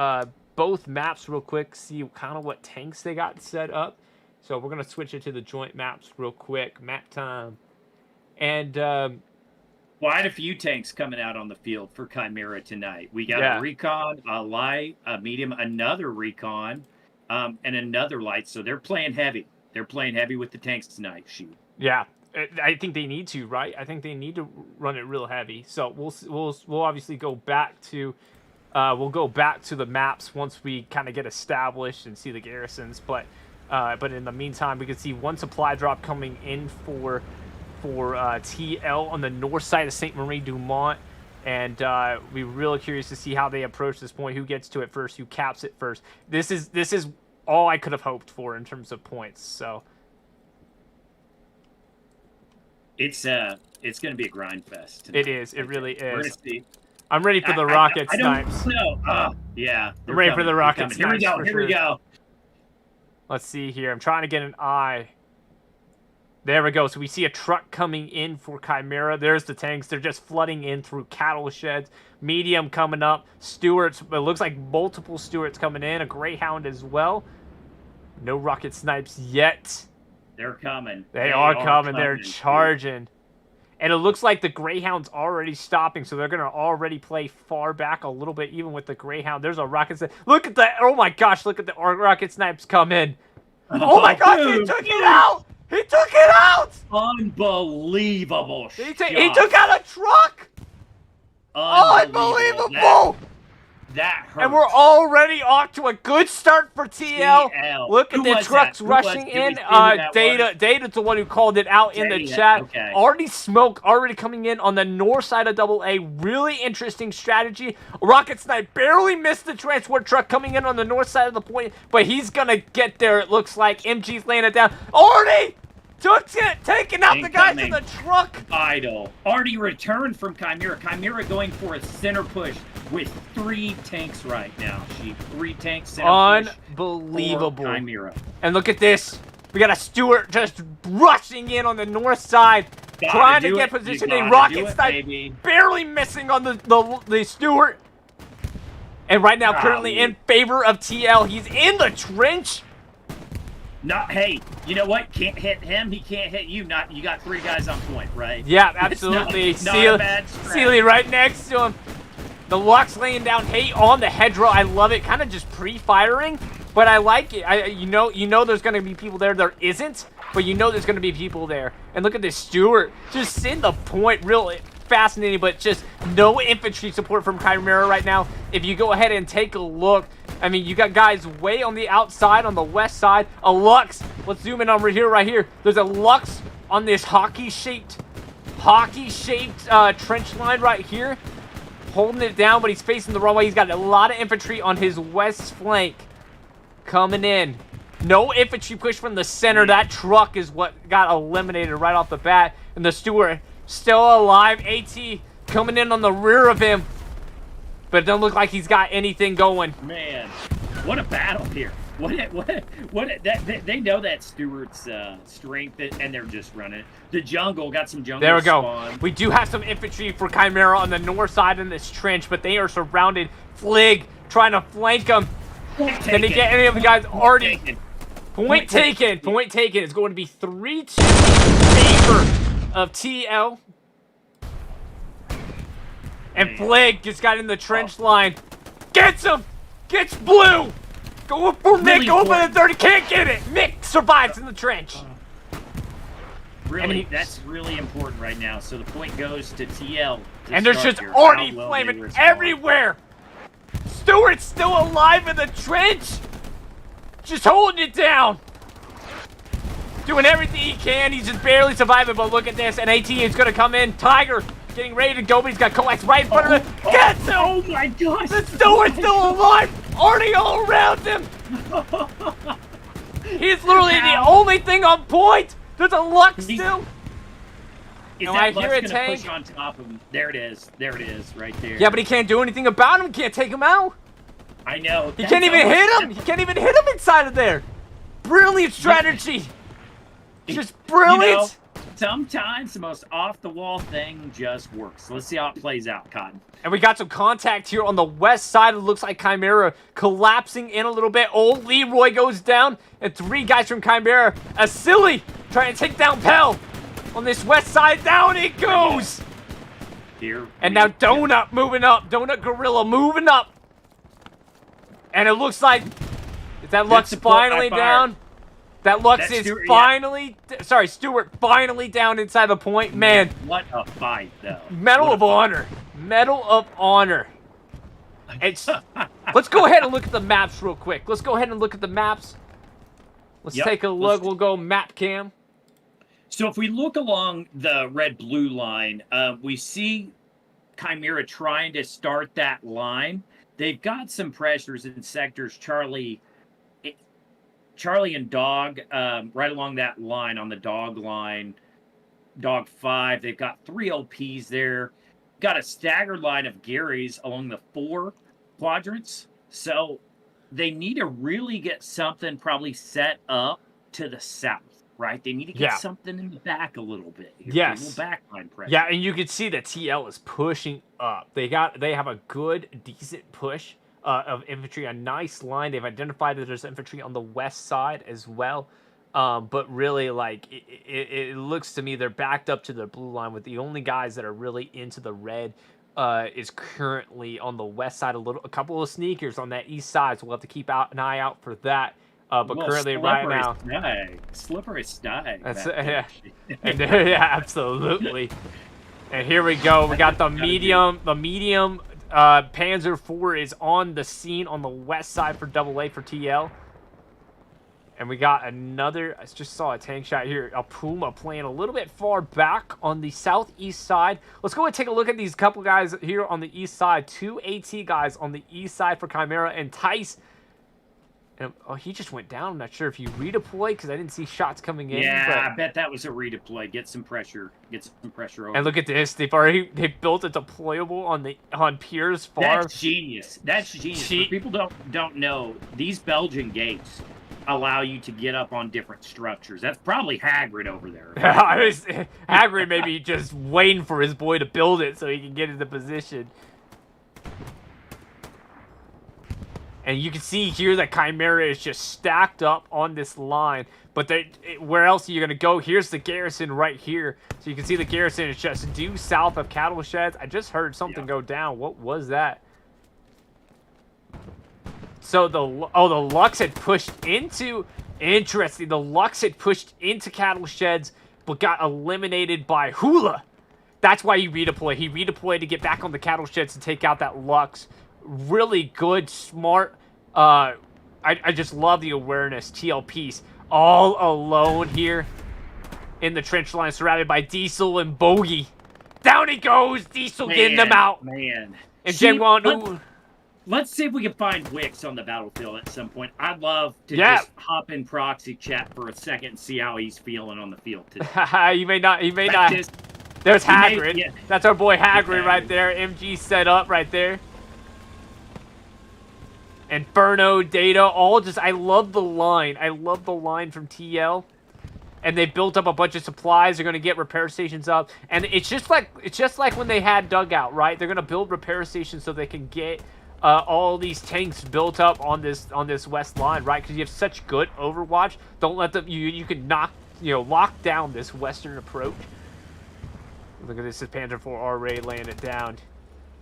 [SPEAKER 2] both maps real quick, see kind of what tanks they got set up. So we're going to switch it to the joint maps real quick. Map time. And...
[SPEAKER 1] Quite a few tanks coming out on the field for Chimera tonight. We got a recon, a light, a medium, another recon, and another light. So they're playing heavy. They're playing heavy with the tanks tonight. Shoot.
[SPEAKER 2] Yeah, I think they need to, right? I think they need to run it real heavy. So we'll obviously go back to the maps once we kind of get established and see the garrisons. But in the meantime, we can see one supply drop coming in for TL on the north side of Saint-Denis-du-Mont, and we're really curious to see how they approach this point. Who gets to it first? Who caps it first? This is all I could have hoped for in terms of points. So
[SPEAKER 1] it's going to be a grind fest tonight.
[SPEAKER 2] It is. It really is.
[SPEAKER 1] We're gonna see.
[SPEAKER 2] I'm ready for the rocket snipes.
[SPEAKER 1] Yeah.
[SPEAKER 2] I'm ready for the rocket
[SPEAKER 1] snipes. Here we go.
[SPEAKER 2] Let's see here. I'm trying to get an eye. There we go. So we see a truck coming in for Chimera. There's the tanks. They're just flooding in through cattle sheds. Medium coming up. Stewards. It looks like multiple Stewards coming in. A Greyhound as well. No rocket snipes yet.
[SPEAKER 1] They're coming.
[SPEAKER 2] They are coming. They're charging. And it looks like the Greyhound's already stopping, so they're going to already play far back a little bit, even with the Greyhound. There's a rocket snipe. Look at that. Oh, my gosh. Look at the rocket snipes come in. Oh, my gosh. He took it out. He took it out!
[SPEAKER 1] Unbelievable shot.
[SPEAKER 2] He took out a truck! Unbelievable!
[SPEAKER 1] That hurts.
[SPEAKER 2] And we're already off to a good start for TL. Look at the trucks rushing in. Data's the one who called it out in the chat.
[SPEAKER 1] Okay.
[SPEAKER 2] Already smoke, already coming in on the north side of AA. Really interesting strategy. Rocket Snipe barely missed the transport truck coming in on the north side of the point, but he's gonna get there, it looks like. MG's laying it down. Already taking out the guys in the truck.
[SPEAKER 1] Idle. Already returned from Chimera. Chimera going for a center push with 3 tanks right now. 3 tanks center
[SPEAKER 2] Unbelievable.
[SPEAKER 1] push for Chimera.
[SPEAKER 2] And look at this. We got a Stewart just rushing in on the north side, trying to get positioning. Rocket Snipe barely missing on the Stewart. And right now, currently in favor of TL. He's in the trench.
[SPEAKER 1] Hey, you know what? Can't hit him. He can't hit you. You got 3 guys on point, right?
[SPEAKER 2] Yeah, absolutely.
[SPEAKER 1] It's not a bad strat.
[SPEAKER 2] Sealy right next to him. The Lux laying down hate on the hedgerow. I love it. Kind of just pre-firing, but I like it. You know there's going to be people there. There isn't, but you know there's going to be people there. And look at this Stewart. Just sitting the point. Real fascinating, but just no infantry support from Chimera right now. If you go ahead and take a look, I mean, you got guys way on the outside, on the west side. A Lux. Let's zoom in on right here. There's a Lux on this hockey-shaped trench line right here. Holding it down, but he's facing the wrong way. He's got a lot of infantry on his west flank coming in. No infantry push from the center. That truck is what got eliminated right off the bat. And the Stewart still alive. AT coming in on the rear of him. But it doesn't look like he's got anything going.
[SPEAKER 1] Man, what a battle here. They know that Stewart's strength, and they're just running it. The jungle got some jungle.
[SPEAKER 2] There we go.
[SPEAKER 1] Spawn.
[SPEAKER 2] We do have some infantry for Chimera on the north side in this trench, but they are surrounded. Flig trying to flank them. Can they get any of the guys already?
[SPEAKER 1] Taken.
[SPEAKER 2] Point taken. Point taken. It's going to be 3-2 in favor of TL. And Flag just got in the trench line. Gets him! Gets Blue! Go for Mick, go for the 30. Can't get it! Mick survives in the trench.
[SPEAKER 1] Really, that's really important right now. So the point goes to TL.
[SPEAKER 2] And there's just already flaming everywhere. Stewart's still alive in the trench. Just holding it down. Doing everything he can. He's just barely surviving, but look at this. And AT is going to come in. Tiger getting ready to go, but he's got Coax right in front of him. Gets him!
[SPEAKER 1] Oh my gosh!
[SPEAKER 2] The Stewart's still alive! Arnie all around him! He's literally the only thing on point! There's a Lux still!
[SPEAKER 1] I hear a tank. Push on top of him. There it is. There it is, right there.
[SPEAKER 2] Yeah, but he can't do anything about him. Can't take him out.
[SPEAKER 1] I know.
[SPEAKER 2] He can't even hit him! He can't even hit him inside of there! Brilliant strategy! Just brilliant!
[SPEAKER 1] You know, sometimes the most off-the-wall thing just works. Let's see how it plays out, Cotton.
[SPEAKER 2] And we got some contact here on the west side. It looks like Chimera collapsing in a little bit. Old Leroy goes down, and 3 guys from Chimera. A silly trying to take down Pell on this west side. Down it goes!
[SPEAKER 1] Here.
[SPEAKER 2] And now Donut moving up. Donut Gorilla moving up. And it looks like, is that Lux finally down? That Lux is Stewart, finally, sorry, Stewart finally down inside the point. Man,
[SPEAKER 1] what a fight, though.
[SPEAKER 2] Medal of Honor. Medal of Honor. It's, let's go ahead and look at the maps real quick. Let's go ahead and look at the maps. Let's take a look. We'll go map cam.
[SPEAKER 1] So if we look along the red-blue line, we see Chimera trying to start that line. They've got some pressures in sectors Charlie and Dog, right along that line on the Dog line. Dog 5, they've got 3 LPs there. Got a staggered line of Gary's along the 4 quadrants. So they need to really get something probably set up to the south, right? They need to get something in the back a little bit.
[SPEAKER 2] Yes.
[SPEAKER 1] A little backline pressure.
[SPEAKER 2] Yeah, and you can see that TL is pushing up. They have a good, decent push of infantry, a nice line. They've identified that there's infantry on the west side as well. But really, like, it looks to me they're backed up to the blue line, with the only guys that are really into the red is currently on the west side. A couple of sneakers on that east side, so we'll have to keep an eye out for that. But currently, right now,
[SPEAKER 1] slippery snag.
[SPEAKER 2] That's yeah, and yeah, absolutely. And here we go. We got the medium. The medium Panzer IV is on the scene on the west side for AA for TL. And we got another, I just saw a tank shot here, a Puma playing a little bit far back on the southeast side. Let's go and take a look at these couple guys here on the east side. 2 AT guys on the east side for Chimera, and Tice. And, oh, he just went down. I'm not sure if he redeployed because I didn't see shots coming in.
[SPEAKER 1] Yeah,
[SPEAKER 2] but
[SPEAKER 1] I bet that was a redeploy. Get some pressure over.
[SPEAKER 2] And look at this. They built a deployable on Piers far.
[SPEAKER 1] That's genius. That's genius. People don't know, these Belgian gates allow you to get up on different structures. That's probably Hagrid over there. Right?
[SPEAKER 2] Hagrid maybe just waiting for his boy to build it so he can get into position. And you can see here that Chimera is just stacked up on this line. But where else are you going to go? Here's the garrison right here. So you can see the garrison is just due south of cattle sheds. I just heard something go down. What was that? So the Lux had pushed into... Interesting. The Lux had pushed into cattle sheds, but got eliminated by Hula. That's why he redeployed. He redeployed to get back on the cattle sheds to take out that Lux. Really good, smart. I just love the awareness. TL piece all alone here in the trench line, surrounded by Diesel and Bogey. Down he goes. Diesel getting them out.
[SPEAKER 1] Man.
[SPEAKER 2] And Jengwan.
[SPEAKER 1] Let's see if we can find Wix on the battlefield at some point. I'd love to just hop in proxy chat for a second and see how he's feeling on the field today.
[SPEAKER 2] You may not. There's Hagrid. That's our boy Hagrid right there. MG set up right there. Inferno, Data, all just, I love the line. I love the line from TL. And they built up a bunch of supplies. They're going to get repair stations up. And it's just like when they had Dugout, right? They're going to build repair stations so they can get all these tanks built up on this west line, right? Because you have such good overwatch. Don't let them. You can lock down this western approach. Look at this Panzer IV already laying it down,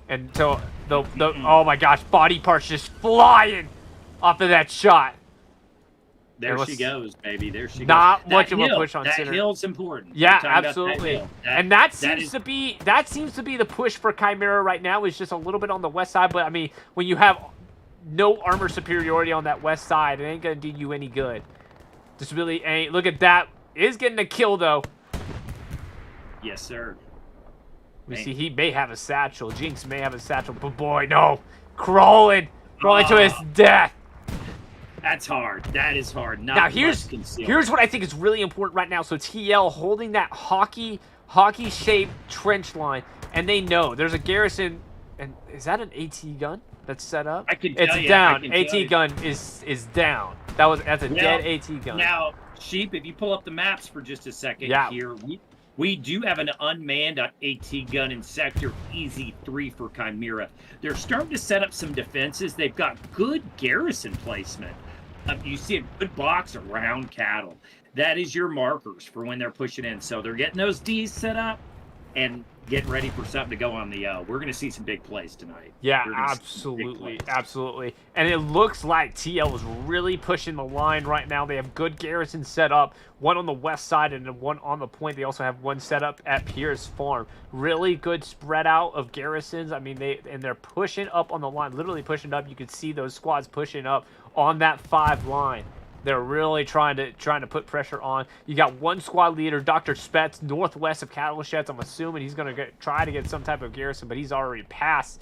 [SPEAKER 2] and so the oh my gosh, body parts just flying off of that shot.
[SPEAKER 1] There she goes, baby. There she goes.
[SPEAKER 2] Not much of a push on
[SPEAKER 1] that
[SPEAKER 2] center.
[SPEAKER 1] That hill's important.
[SPEAKER 2] Yeah, absolutely. And that seems to be the push for Chimera right now, is just a little bit on the west side. But I mean, when you have no armor superiority on that west side, it ain't gonna do you any good. Just really ain't. Look at that. Is getting a kill though.
[SPEAKER 1] Yes, sir.
[SPEAKER 2] We see he may have a satchel. Jinx may have a satchel, but boy, no. Crawling to his death.
[SPEAKER 1] That's hard. That is hard.
[SPEAKER 2] Now here's what I think is really important right now. So TL holding that hockey-shaped trench line, and they know there's a garrison. And is that an AT gun that's set up? It's down. AT gun is down. That's a dead AT gun.
[SPEAKER 1] Now, Sheep, if you pull up the maps for just a second here, we do have an unmanned AT gun in sector easy 3 for Chimera. They're starting to set up some defenses. They've got good garrison placement. You see a good box around cattle. That is your markers for when they're pushing in. So they're getting those Ds set up and getting ready for something to go on the we're going to see some big plays tonight.
[SPEAKER 2] Yeah, absolutely. And it looks like TL is really pushing the line right now. They have good garrisons set up, one on the west side and one on the point. They also have one set up at Pierce Farm. Really good spread out of garrisons. I mean, they're pushing up on the line, literally pushing up. You can see those squads pushing up on that 5 line. They're really trying to put pressure on. You got one squad leader, Dr. Spets, northwest of Cattle Sheds. I'm assuming he's going to try to get some type of garrison, but he's already passed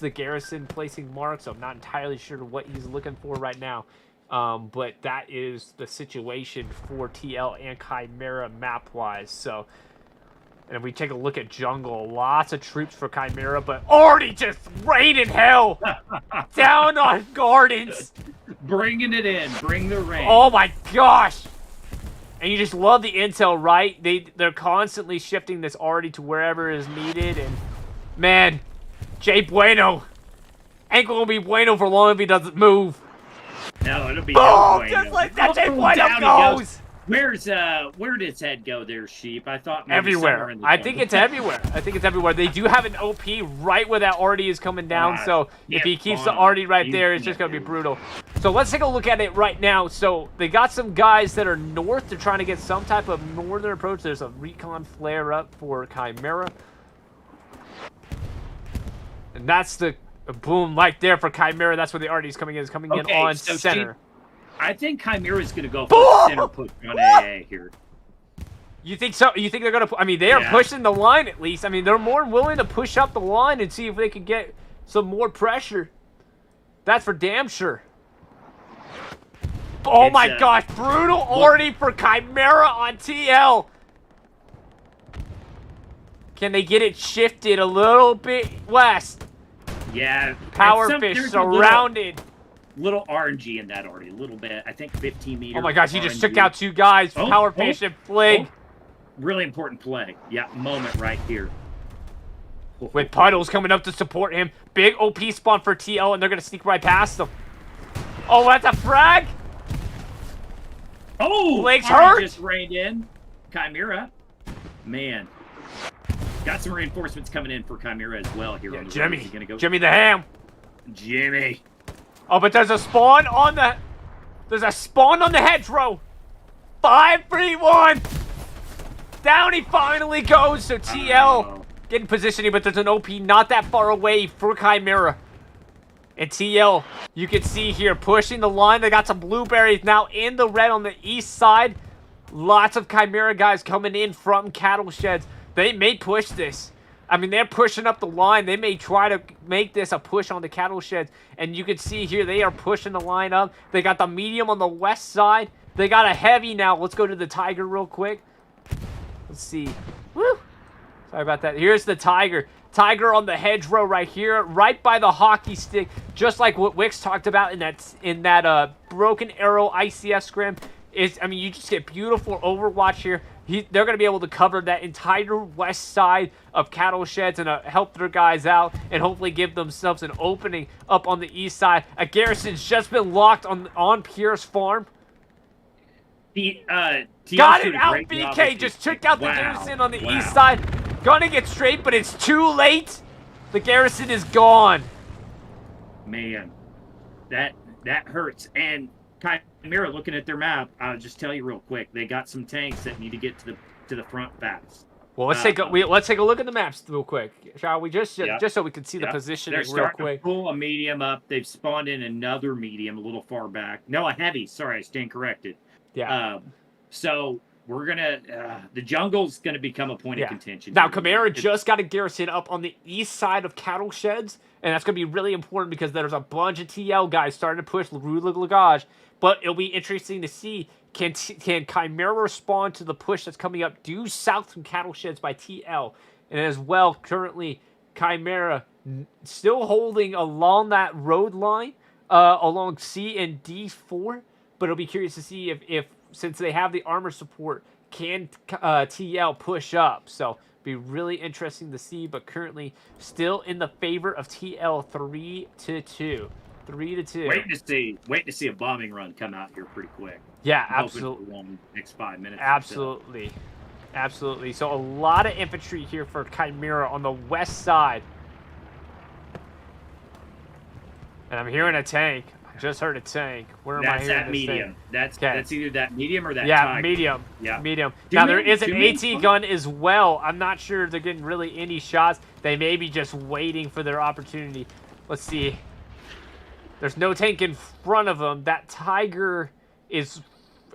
[SPEAKER 2] the garrison placing mark, so I'm not entirely sure what he's looking for right now. But that is the situation for TL and Chimera map-wise. So, and if we take a look at jungle, lots of troops for Chimera, but already just raining hell down on Gardens.
[SPEAKER 1] Bringing it in. Bring the rain.
[SPEAKER 2] Oh my gosh. And you just love the intel, right? They're constantly shifting this already to wherever is needed. And man, Jay Bueno ain't gonna be Bueno for long if he doesn't move.
[SPEAKER 1] No, it'll be
[SPEAKER 2] boom,
[SPEAKER 1] Bueno.
[SPEAKER 2] just like that. Jay Bueno goes.
[SPEAKER 1] Where did his head go there, Sheep? I thought maybe
[SPEAKER 2] everywhere. I think it's everywhere. They do have an OP right where that Artie is coming down. So if he keeps the Artie right there, it's just going to be brutal. So let's take a look at it right now. So they got some guys that are north. They're trying to get some type of northern approach. There's a recon flare up for Chimera. And that's the boom right there for Chimera. That's where the Artie is coming in. Is coming in on so center.
[SPEAKER 1] I think Chimera is going to go for a center push on AA here.
[SPEAKER 2] You think so? You think they're going to... I mean, they are pushing the line at least. I mean, they're more willing to push up the line and see if they can get some more pressure. That's for damn sure. Oh my gosh. Brutal already for Chimera on TL. Can they get it shifted a little bit west?
[SPEAKER 1] Yeah.
[SPEAKER 2] Powerfish surrounded.
[SPEAKER 1] Little RNG in that already, a little bit. I think 15 meters.
[SPEAKER 2] Oh my gosh, he just took out 2 guys. Powerfish and Flig.
[SPEAKER 1] Really important play. Yeah, moment right here.
[SPEAKER 2] With Puddles coming up to support him. Big OP spawn for TL, and they're going to sneak right past them. Oh, that's a frag.
[SPEAKER 1] Oh,
[SPEAKER 2] Flig's hurt.
[SPEAKER 1] Just rained in. Chimera. Man. Got some reinforcements coming in for Chimera as well here. On the
[SPEAKER 2] Jimmy.
[SPEAKER 1] Go.
[SPEAKER 2] Jimmy the Ham.
[SPEAKER 1] Jimmy.
[SPEAKER 2] Oh, but there's a spawn on the... There's a spawn on the hedgerow. 5-3-1. Down he finally goes. So TL getting positioning, but there's an OP not that far away for Chimera. And TL, you can see here, pushing the line. They got some blueberries now in the red on the east side. Lots of Chimera guys coming in from Cattle Sheds. They may push this. I mean, they're pushing up the line. They may try to make this a push on the Cattle Sheds. And you can see here, they are pushing the line up. They got the medium on the west side. They got a heavy now. Let's go to the Tiger real quick. Let's see. Woo! Sorry about that. Here's the Tiger. Tiger on the hedgerow right here, right by the hockey stick. Just like what Wix talked about in that Broken Arrow ICF scrim. I mean, you just get beautiful overwatch here. they're going to be able to cover that entire west side of cattle sheds and help their guys out and hopefully give themselves an opening up on the east side. A garrison's just been locked on Pierce Farm. Got it out, BK. Just took out the garrison on the east side. Gonna get straight, but it's too late. The garrison is gone.
[SPEAKER 1] Man, that hurts. And Chimera, looking at their map, I'll just tell you real quick, they got some tanks that need to get to the front fast.
[SPEAKER 2] Well, let's take a look at the maps real quick, shall we? Just so we can see the positioning real quick.
[SPEAKER 1] They're starting to pull a medium up. They've spawned in another medium a little far back. No, a heavy. Sorry, I stand corrected.
[SPEAKER 2] Yeah.
[SPEAKER 1] So we're gonna the jungle's gonna become a point of contention.
[SPEAKER 2] Now, Chimera just got a garrison up on the east side of cattle sheds, and that's gonna be really important because there's a bunch of TL guys starting to push Rue Lagage. But it'll be interesting to see, can Chimera respond to the push that's coming up due south from cattle sheds by TL. And as well, currently, Chimera still holding along that road line, along C and D4. But it'll be curious to see if since they have the armor support, can TL push up. So be really interesting to see, but currently still in the favor of TL 3-2. 3-2.
[SPEAKER 1] Waiting to see a bombing run come out here pretty quick.
[SPEAKER 2] Yeah, absolutely.
[SPEAKER 1] Next 5 minutes.
[SPEAKER 2] Absolutely. Absolutely. So a lot of infantry here for Chimera on the west side. And I'm hearing a tank. I just heard a tank. Where am I hearing
[SPEAKER 1] that
[SPEAKER 2] this
[SPEAKER 1] medium.
[SPEAKER 2] thing?
[SPEAKER 1] That's either that medium or that
[SPEAKER 2] tiger.
[SPEAKER 1] medium.
[SPEAKER 2] Yeah, medium. Now, there is an AT gun as well. I'm not sure they're getting really any shots. They may be just waiting for their opportunity. Let's see. There's no tank in front of them. That Tiger is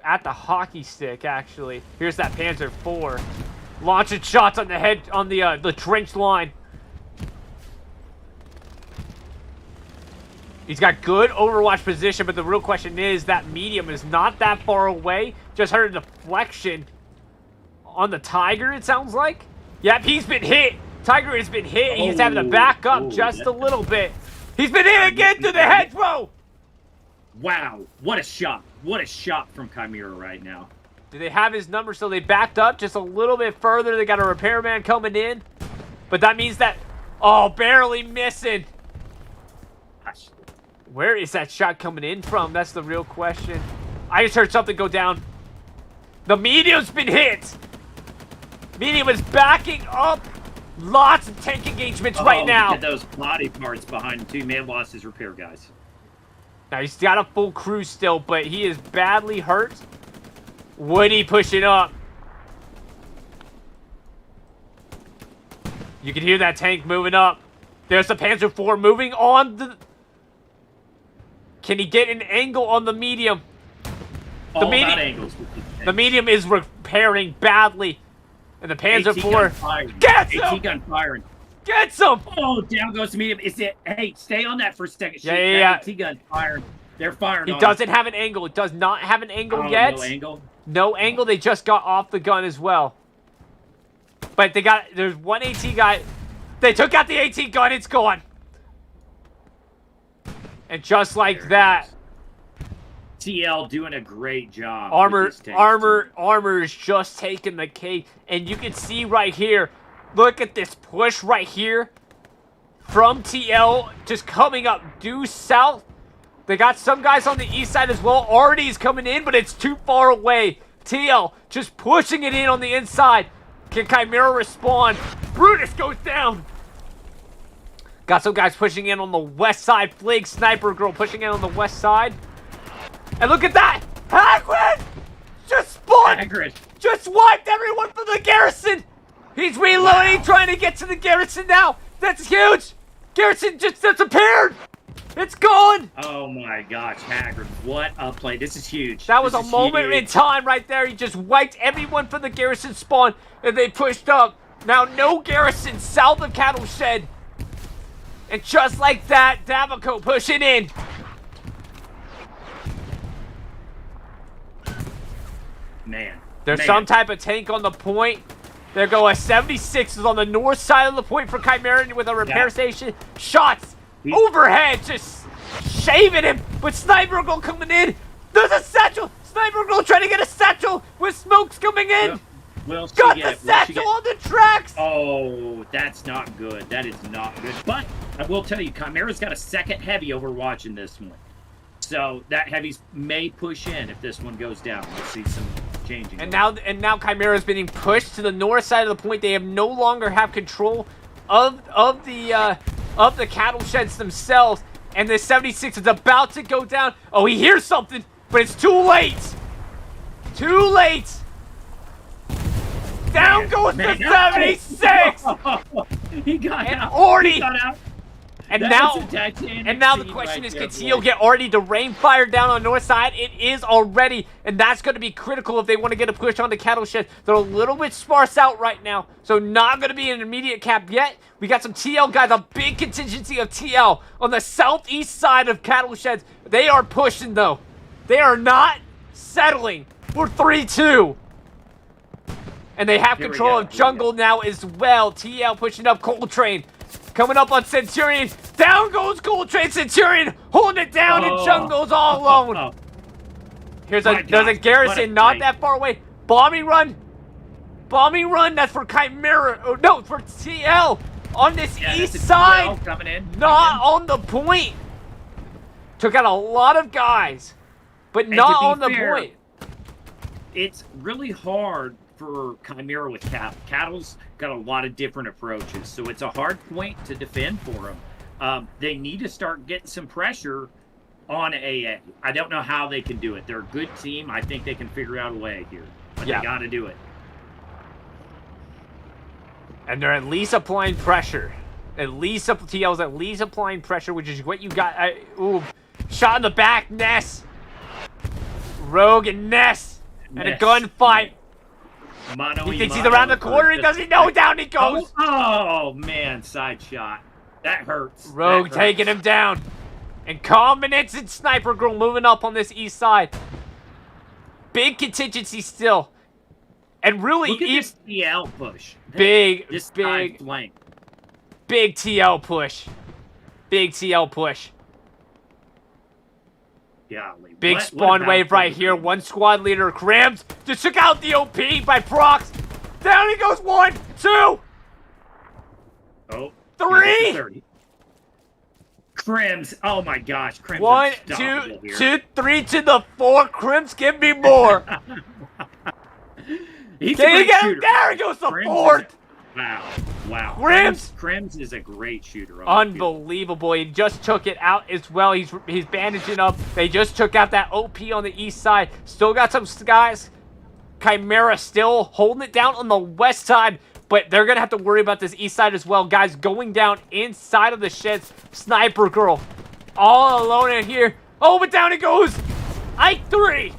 [SPEAKER 2] at the hockey stick, actually. Here's that Panzer IV. Launching shots on the head, on the trench line. He's got good overwatch position, but the real question is that medium is not that far away. Just heard a deflection on the Tiger, it sounds like. Yep, he's been hit. Tiger has been hit. He's having to back up just a little bit. He's been hit again to the hedgerow!
[SPEAKER 1] Wow, what a shot. What a shot from Chimera right now.
[SPEAKER 2] Do they have his number? So they backed up just a little bit further. They got a repairman coming in. But that means that... Oh, barely missing.
[SPEAKER 1] Gosh.
[SPEAKER 2] Where is that shot coming in from? That's the real question. I just heard something go down. The medium's been hit. Medium is backing up. Lots of tank engagements right now.
[SPEAKER 1] Look at those body parts behind him, too. He may have lost his repair guys.
[SPEAKER 2] Now, he's got a full crew still, but he is badly hurt. Woody pushing up. You can hear that tank moving up. There's the Panzer IV moving on the... Can he get an angle on the medium?
[SPEAKER 1] All about angles.
[SPEAKER 2] The medium is repairing badly. And the Panzer IV gets him!
[SPEAKER 1] AT gun firing.
[SPEAKER 2] Gets him!
[SPEAKER 1] Oh, down goes the medium. Is it? Hey, stay on that for a second.
[SPEAKER 2] Yeah.
[SPEAKER 1] AT gun firing. They're firing.
[SPEAKER 2] He doesn't have an angle. It does not have an angle yet.
[SPEAKER 1] No angle.
[SPEAKER 2] No angle. They just got off the gun as well. But they got. There's one AT guy. They took out the AT gun. It's gone. And just like that.
[SPEAKER 1] TL doing a great job.
[SPEAKER 2] Armor is just taking the cake. And you can see right here, look at this push right here from TL just coming up due south. They got some guys on the east side as well. Artie's coming in, but it's too far away. TL just pushing it in on the inside. Can Chimera respond? Brutus goes down. Got some guys pushing in on the west side. Flig Sniper Girl pushing in on the west side. And look at that! Hagrid! Just spawned!
[SPEAKER 1] Hagrid!
[SPEAKER 2] Just wiped everyone from the garrison! He's reloading, trying to get to the garrison now! That's huge! Garrison just disappeared! It's gone!
[SPEAKER 1] Oh my gosh, Hagrid, what a play. This is huge.
[SPEAKER 2] That was a moment in time right there. He just wiped everyone from the garrison spawn, and they pushed up. Now no garrison south of Cattle Shed. And just like that, Davico pushing in.
[SPEAKER 1] Man.
[SPEAKER 2] There's some type of tank on the point. There go a 76 is on the north side of the point for Chimera with a repair station. Shots overhead, just shaving him. But Sniper Girl coming in. There's a satchel. Sniper Girl trying to get a satchel with smokes coming in.
[SPEAKER 1] Will she
[SPEAKER 2] Got
[SPEAKER 1] get
[SPEAKER 2] the
[SPEAKER 1] it? Will she
[SPEAKER 2] satchel
[SPEAKER 1] get...
[SPEAKER 2] on the tracks!
[SPEAKER 1] Oh, that's not good. That is not good. But I will tell you, Chimera's got a second heavy over watching this one. So that heavies may push in if this one goes down. We'll see some changing.
[SPEAKER 2] And now Chimera's being pushed to the north side of the point. They have no longer have control of the cattle sheds themselves. And the 76 is about to go down. Oh, he hears something, but it's too late. Too late. Down goes the 76.
[SPEAKER 1] He got
[SPEAKER 2] And
[SPEAKER 1] out.
[SPEAKER 2] Artie.
[SPEAKER 1] He got out.
[SPEAKER 2] And
[SPEAKER 1] That
[SPEAKER 2] now,
[SPEAKER 1] was a Titanic
[SPEAKER 2] and now the
[SPEAKER 1] scene
[SPEAKER 2] question
[SPEAKER 1] right
[SPEAKER 2] is,
[SPEAKER 1] there,
[SPEAKER 2] can Teal
[SPEAKER 1] boy.
[SPEAKER 2] get Artie to rain fire down on the north side? It is already, and that's going to be critical if they want to get a push on the cattle shed. They're a little bit sparse out right now, so not going to be an immediate cap yet. We got some TL guys, a big contingency of TL on the southeast side of cattle sheds. They are pushing, though. They are not settling. We're 3-2. And they have
[SPEAKER 1] Here we
[SPEAKER 2] control
[SPEAKER 1] go,
[SPEAKER 2] of
[SPEAKER 1] here we
[SPEAKER 2] jungle now as well. TL pushing up Coltrane. Coming up on Centurion. Down goes Coltrane. Centurion holding it down in jungles all alone. There's a garrison not that far away. Bombing run. Bombing run. That's for Chimera. Oh, no, for TL on this east side.
[SPEAKER 1] Coming in.
[SPEAKER 2] Not on the point. Took out a lot of guys, but not on the point.
[SPEAKER 1] It's really hard for Chimera with Cattle's got a lot of different approaches, so it's a hard point to defend for them. They need to start getting some pressure on AA. I don't know how they can do it. They're a good team. I think they can figure out a way here, but they got to do it.
[SPEAKER 2] And they're at least applying pressure. At least TL's at least applying pressure, which is what you got. Ooh, shot in the back, Ness. Rogue and Ness. And a gunfight. He thinks he's around the corner. He doesn't know. Down he goes.
[SPEAKER 1] Oh man, side shot. That hurts.
[SPEAKER 2] Rogue taking him down. And Commentating and Sniper Girl moving up on this east side. Big contingency still. And really,
[SPEAKER 1] look at this TL push.
[SPEAKER 2] Big
[SPEAKER 1] flank.
[SPEAKER 2] Big TL push. Big TL push.
[SPEAKER 1] Golly.
[SPEAKER 2] Big spawn wave right here. One squad leader, Crims, just took out the OP by Prox. Down he goes. 1, 2.
[SPEAKER 1] Oh.
[SPEAKER 2] 3.
[SPEAKER 1] Crims. Oh my gosh. Crims.
[SPEAKER 2] 1, 2, 2, 3 to the 4. Crims, give me more. Can you get him? There he goes. The 4th.
[SPEAKER 1] Wow. Crims is a great shooter.
[SPEAKER 2] Unbelievable. He just took it out as well. He's bandaging up. They just took out that OP on the east side. Still got some guys. Chimera still holding it down on the west side, but they're going to have to worry about this east side as well. Guys going down inside of the sheds. Sniper Girl all alone in here. Oh, but down it goes. I3.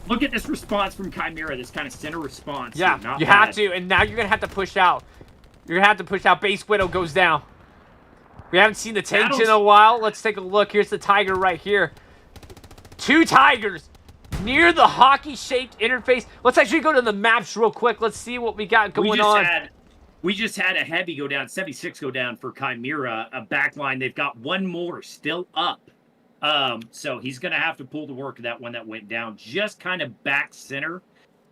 [SPEAKER 1] Look at this response from Chimera, this kind of center response.
[SPEAKER 2] Yeah, you have to, and now you're going to have to push out. You're going to have to push out. Base Widow goes down. We haven't seen the tanks in a while. Let's take a look. Here's the Tiger right here. 2 Tigers near the hockey-shaped interface. Let's actually go to the maps real quick. Let's see what we got going on.
[SPEAKER 1] We just had a heavy go down, 76 go down for Chimera, a backline. They've got one more still up. So he's going to have to pull the work of that one that went down. Just kind of back center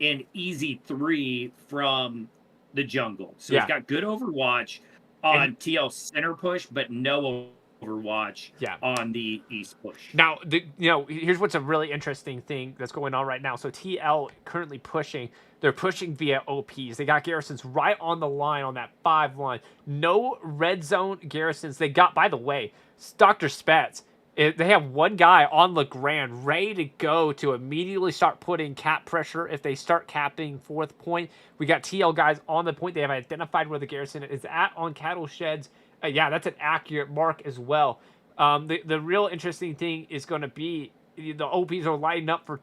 [SPEAKER 1] in easy 3 from the jungle. So he's got good overwatch on TL center push, but no overwatch on the east push.
[SPEAKER 2] Now, here's what's a really interesting thing that's going on right now. So TL currently pushing. They're pushing via OPs. They got garrisons right on the line on that 5 line. No red zone garrisons. They got, by the way, Dr. Spets. They have one guy on LeGrand ready to go to immediately start putting cap pressure if they start capping 4th point. We got TL guys on the point. They have identified where the garrison is at on cattle sheds. Yeah, that's an accurate mark as well. The real interesting thing is going to be the OPs are lining up for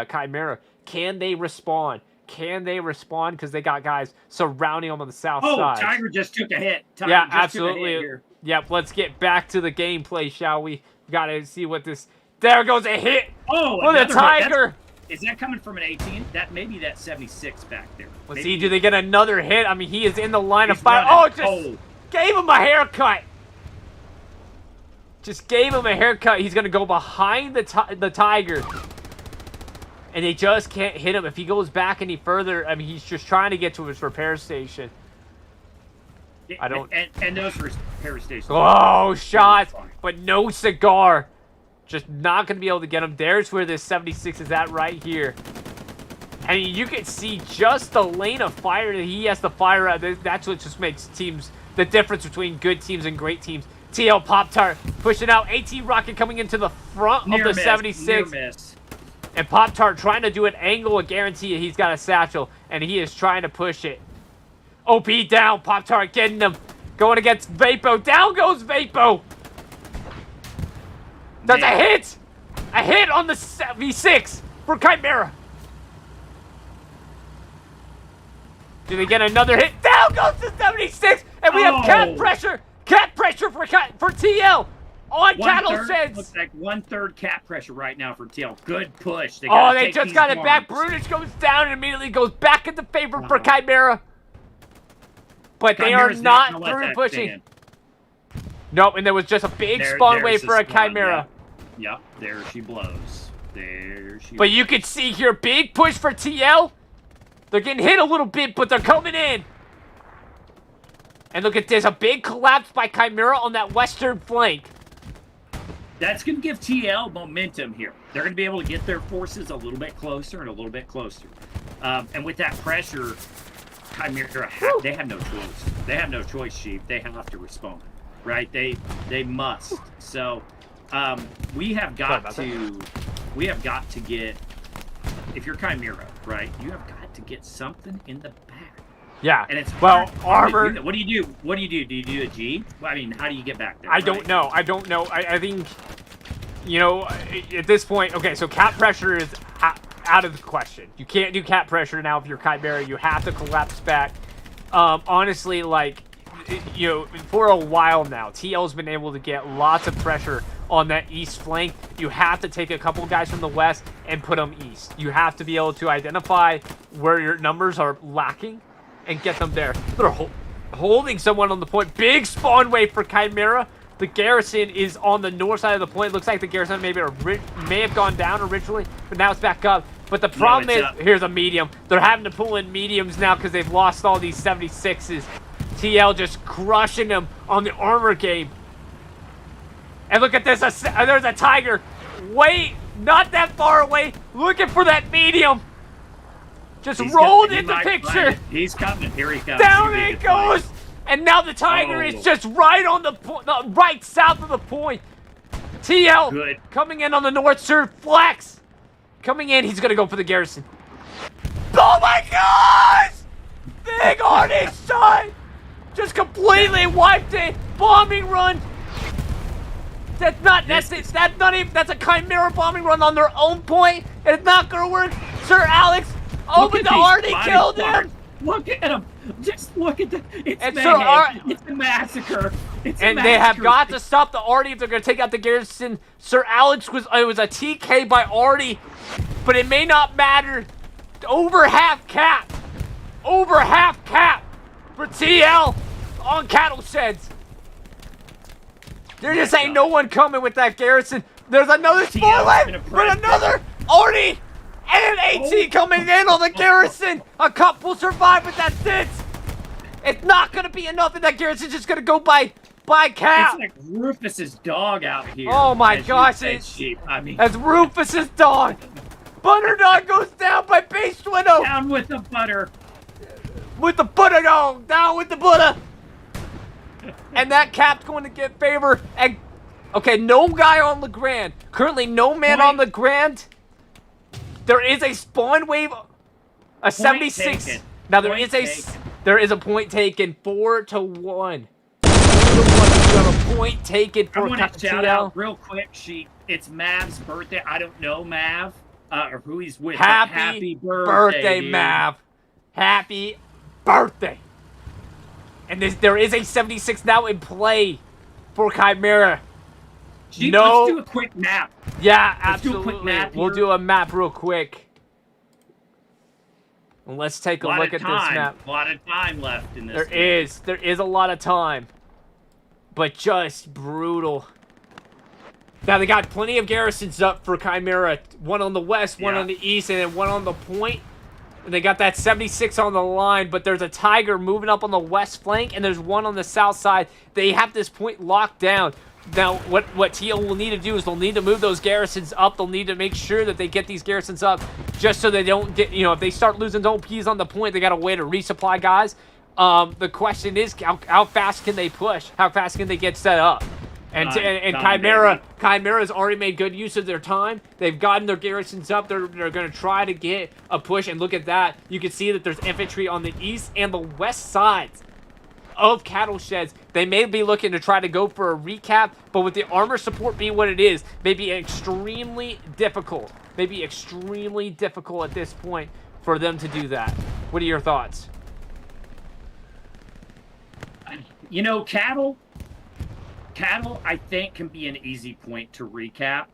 [SPEAKER 2] Chimera. Can they respond? Can they respond? Because they got guys surrounding them on the south side.
[SPEAKER 1] Oh, Tiger just took a hit.
[SPEAKER 2] Yeah, absolutely. Yep, let's get back to the gameplay, shall we? Got to see what this... There goes a hit!
[SPEAKER 1] Oh,
[SPEAKER 2] for the Tiger!
[SPEAKER 1] Is that coming from an 18? Maybe that 76 back there.
[SPEAKER 2] Let's see, do they get another hit? I mean, he is in the line of fire. Oh, just gave him a haircut! Just gave him a haircut. He's going to go behind the Tiger. And they just can't hit him. If he goes back any further, I mean, he's just trying to get to his repair station. I don't...
[SPEAKER 1] And those repair stations.
[SPEAKER 2] Oh, shots, but no cigar. Just not going to be able to get him. There's where this 76 is at right here. And you can see just the lane of fire that he has to fire at. That's what just makes teams, the difference between good teams and great teams. TL Pop-Tart pushing out. AT Rocket coming into the front of the 76.
[SPEAKER 1] Near miss.
[SPEAKER 2] And Pop-Tart trying to do an angle, a guarantee he's got a satchel. And he is trying to push it. OP down. Pop-Tart getting him. Going against Vapo. Down goes Vapo. That's a hit. A hit on the V6 for Chimera. Do they get another hit? Down goes the 76. And we have cap pressure. Cap pressure for TL. On cattle sheds.
[SPEAKER 1] Looks like 1/3 cap pressure right now for TL. Good push.
[SPEAKER 2] They just got it back. Brutish goes down and immediately goes back into favor for Chimera. But they are not through pushing. Nope, and there was just a big spawn wave for a Chimera.
[SPEAKER 1] Yep, there she blows.
[SPEAKER 2] But you can see here, big push for TL. They're getting hit a little bit, but they're coming in. And look at this, a big collapse by Chimera on that western flank.
[SPEAKER 1] That's going to give TL momentum here. They're going to be able to get their forces a little bit closer and a little bit closer. And with that pressure, Chimera, they have no choice. They have no choice, Sheep. They have to respond, right? They must. So we have got to get, if you're Chimera, right, you have got to get something in the back.
[SPEAKER 2] Yeah.
[SPEAKER 1] And it's
[SPEAKER 2] armor.
[SPEAKER 1] What do you do? What do you do? Do you do a G? Well, I mean, how do you get back there?
[SPEAKER 2] I don't know. I think, you know, at this point, okay, so cap pressure is out of the question. You can't do cap pressure now if you're Chimera. You have to collapse back. Honestly, like, you know, for a while now, TL's been able to get lots of pressure on that east flank. You have to take a couple guys from the west and put them east. You have to be able to identify where your numbers are lacking and get them there. They're holding someone on the point. Big spawn wave for Chimera. The garrison is on the north side of the point. Looks like the garrison may have gone down originally, but now it's back up. But the problem is, here's a medium. They're having to pull in mediums now because they've lost all these 76s. TL just crushing them on the armor game. And look at this. There's a Tiger. Wait, not that far away. Looking for that medium. Just rolled in the picture.
[SPEAKER 1] He's coming. Here he comes.
[SPEAKER 2] Down it goes. And now the Tiger is just right on the point, right south of the point. TL coming in on the north side. Flex coming in. He's gonna go for the garrison. Oh my gosh! Big Arctic shot. Just completely wiped it. Bombing run. That's a Chimera bombing run on their own point. It's not gonna work. Sir Alex. Oh, but the Artie killed him!
[SPEAKER 1] Look at him! Just look at the... It's a massacre!
[SPEAKER 2] They have got to stop the Artie if they're going to take out the garrison. Sir Alex it was a TK by Artie, but it may not matter. Over half cap! Over half cap for TL on cattle sheds. There just ain't no one coming with that garrison. There's another spawn wave, but another Artie! And an AT coming in on the garrison. A couple survive, but that's it. It's not going to be enough, and that garrison's just going to go by cap.
[SPEAKER 1] It's like Rufus's dog out here.
[SPEAKER 2] Oh my gosh. As Rufus's dog. Butter dog goes down by base window.
[SPEAKER 1] Down with the butter.
[SPEAKER 2] With the butter dog. Down with the butter. And that cap's going to get favor. And, okay, no guy on Legrand. Currently no man on Legrand. There is a spawn wave, a 76.
[SPEAKER 1] Taken.
[SPEAKER 2] Now there is a point taken, 4-1. 4-1. You have a point taken for
[SPEAKER 1] I want to shout out real quick, Sheep. It's Mav's birthday. I don't know Mav or who he's with.
[SPEAKER 2] Happy birthday, Mav. Happy birthday. And there is a 76 now in play for Chimera.
[SPEAKER 1] Let's do a quick map.
[SPEAKER 2] Yeah, absolutely. We'll do a map real quick. And let's take a look at this map.
[SPEAKER 1] A lot of time left in this.
[SPEAKER 2] There is a lot of time. But just brutal. Now they got plenty of garrisons up for Chimera. One on the west, one
[SPEAKER 1] Yeah.
[SPEAKER 2] on the east, and then one on the point. And they got that 76 on the line, but there's a Tiger moving up on the west flank, and there's one on the south side. They have this point locked down. Now, what TL will need to do is they'll need to move those garrisons up. They'll need to make sure that they get these garrisons up just so they don't get, if they start losing OPs on the point, they got a way to resupply guys. The question is, how fast can they push? How fast can they get set up? And Chimera's already made good use of their time. They've gotten their garrisons up. They're going to try to get a push. And look at that. You can see that there's infantry on the east and the west sides of cattle sheds. They may be looking to try to go for a recap, but with the armor support being what it is, may be extremely difficult. Maybe extremely difficult at this point for them to do that. What are your thoughts?
[SPEAKER 1] Cattle, I think, can be an easy point to recap.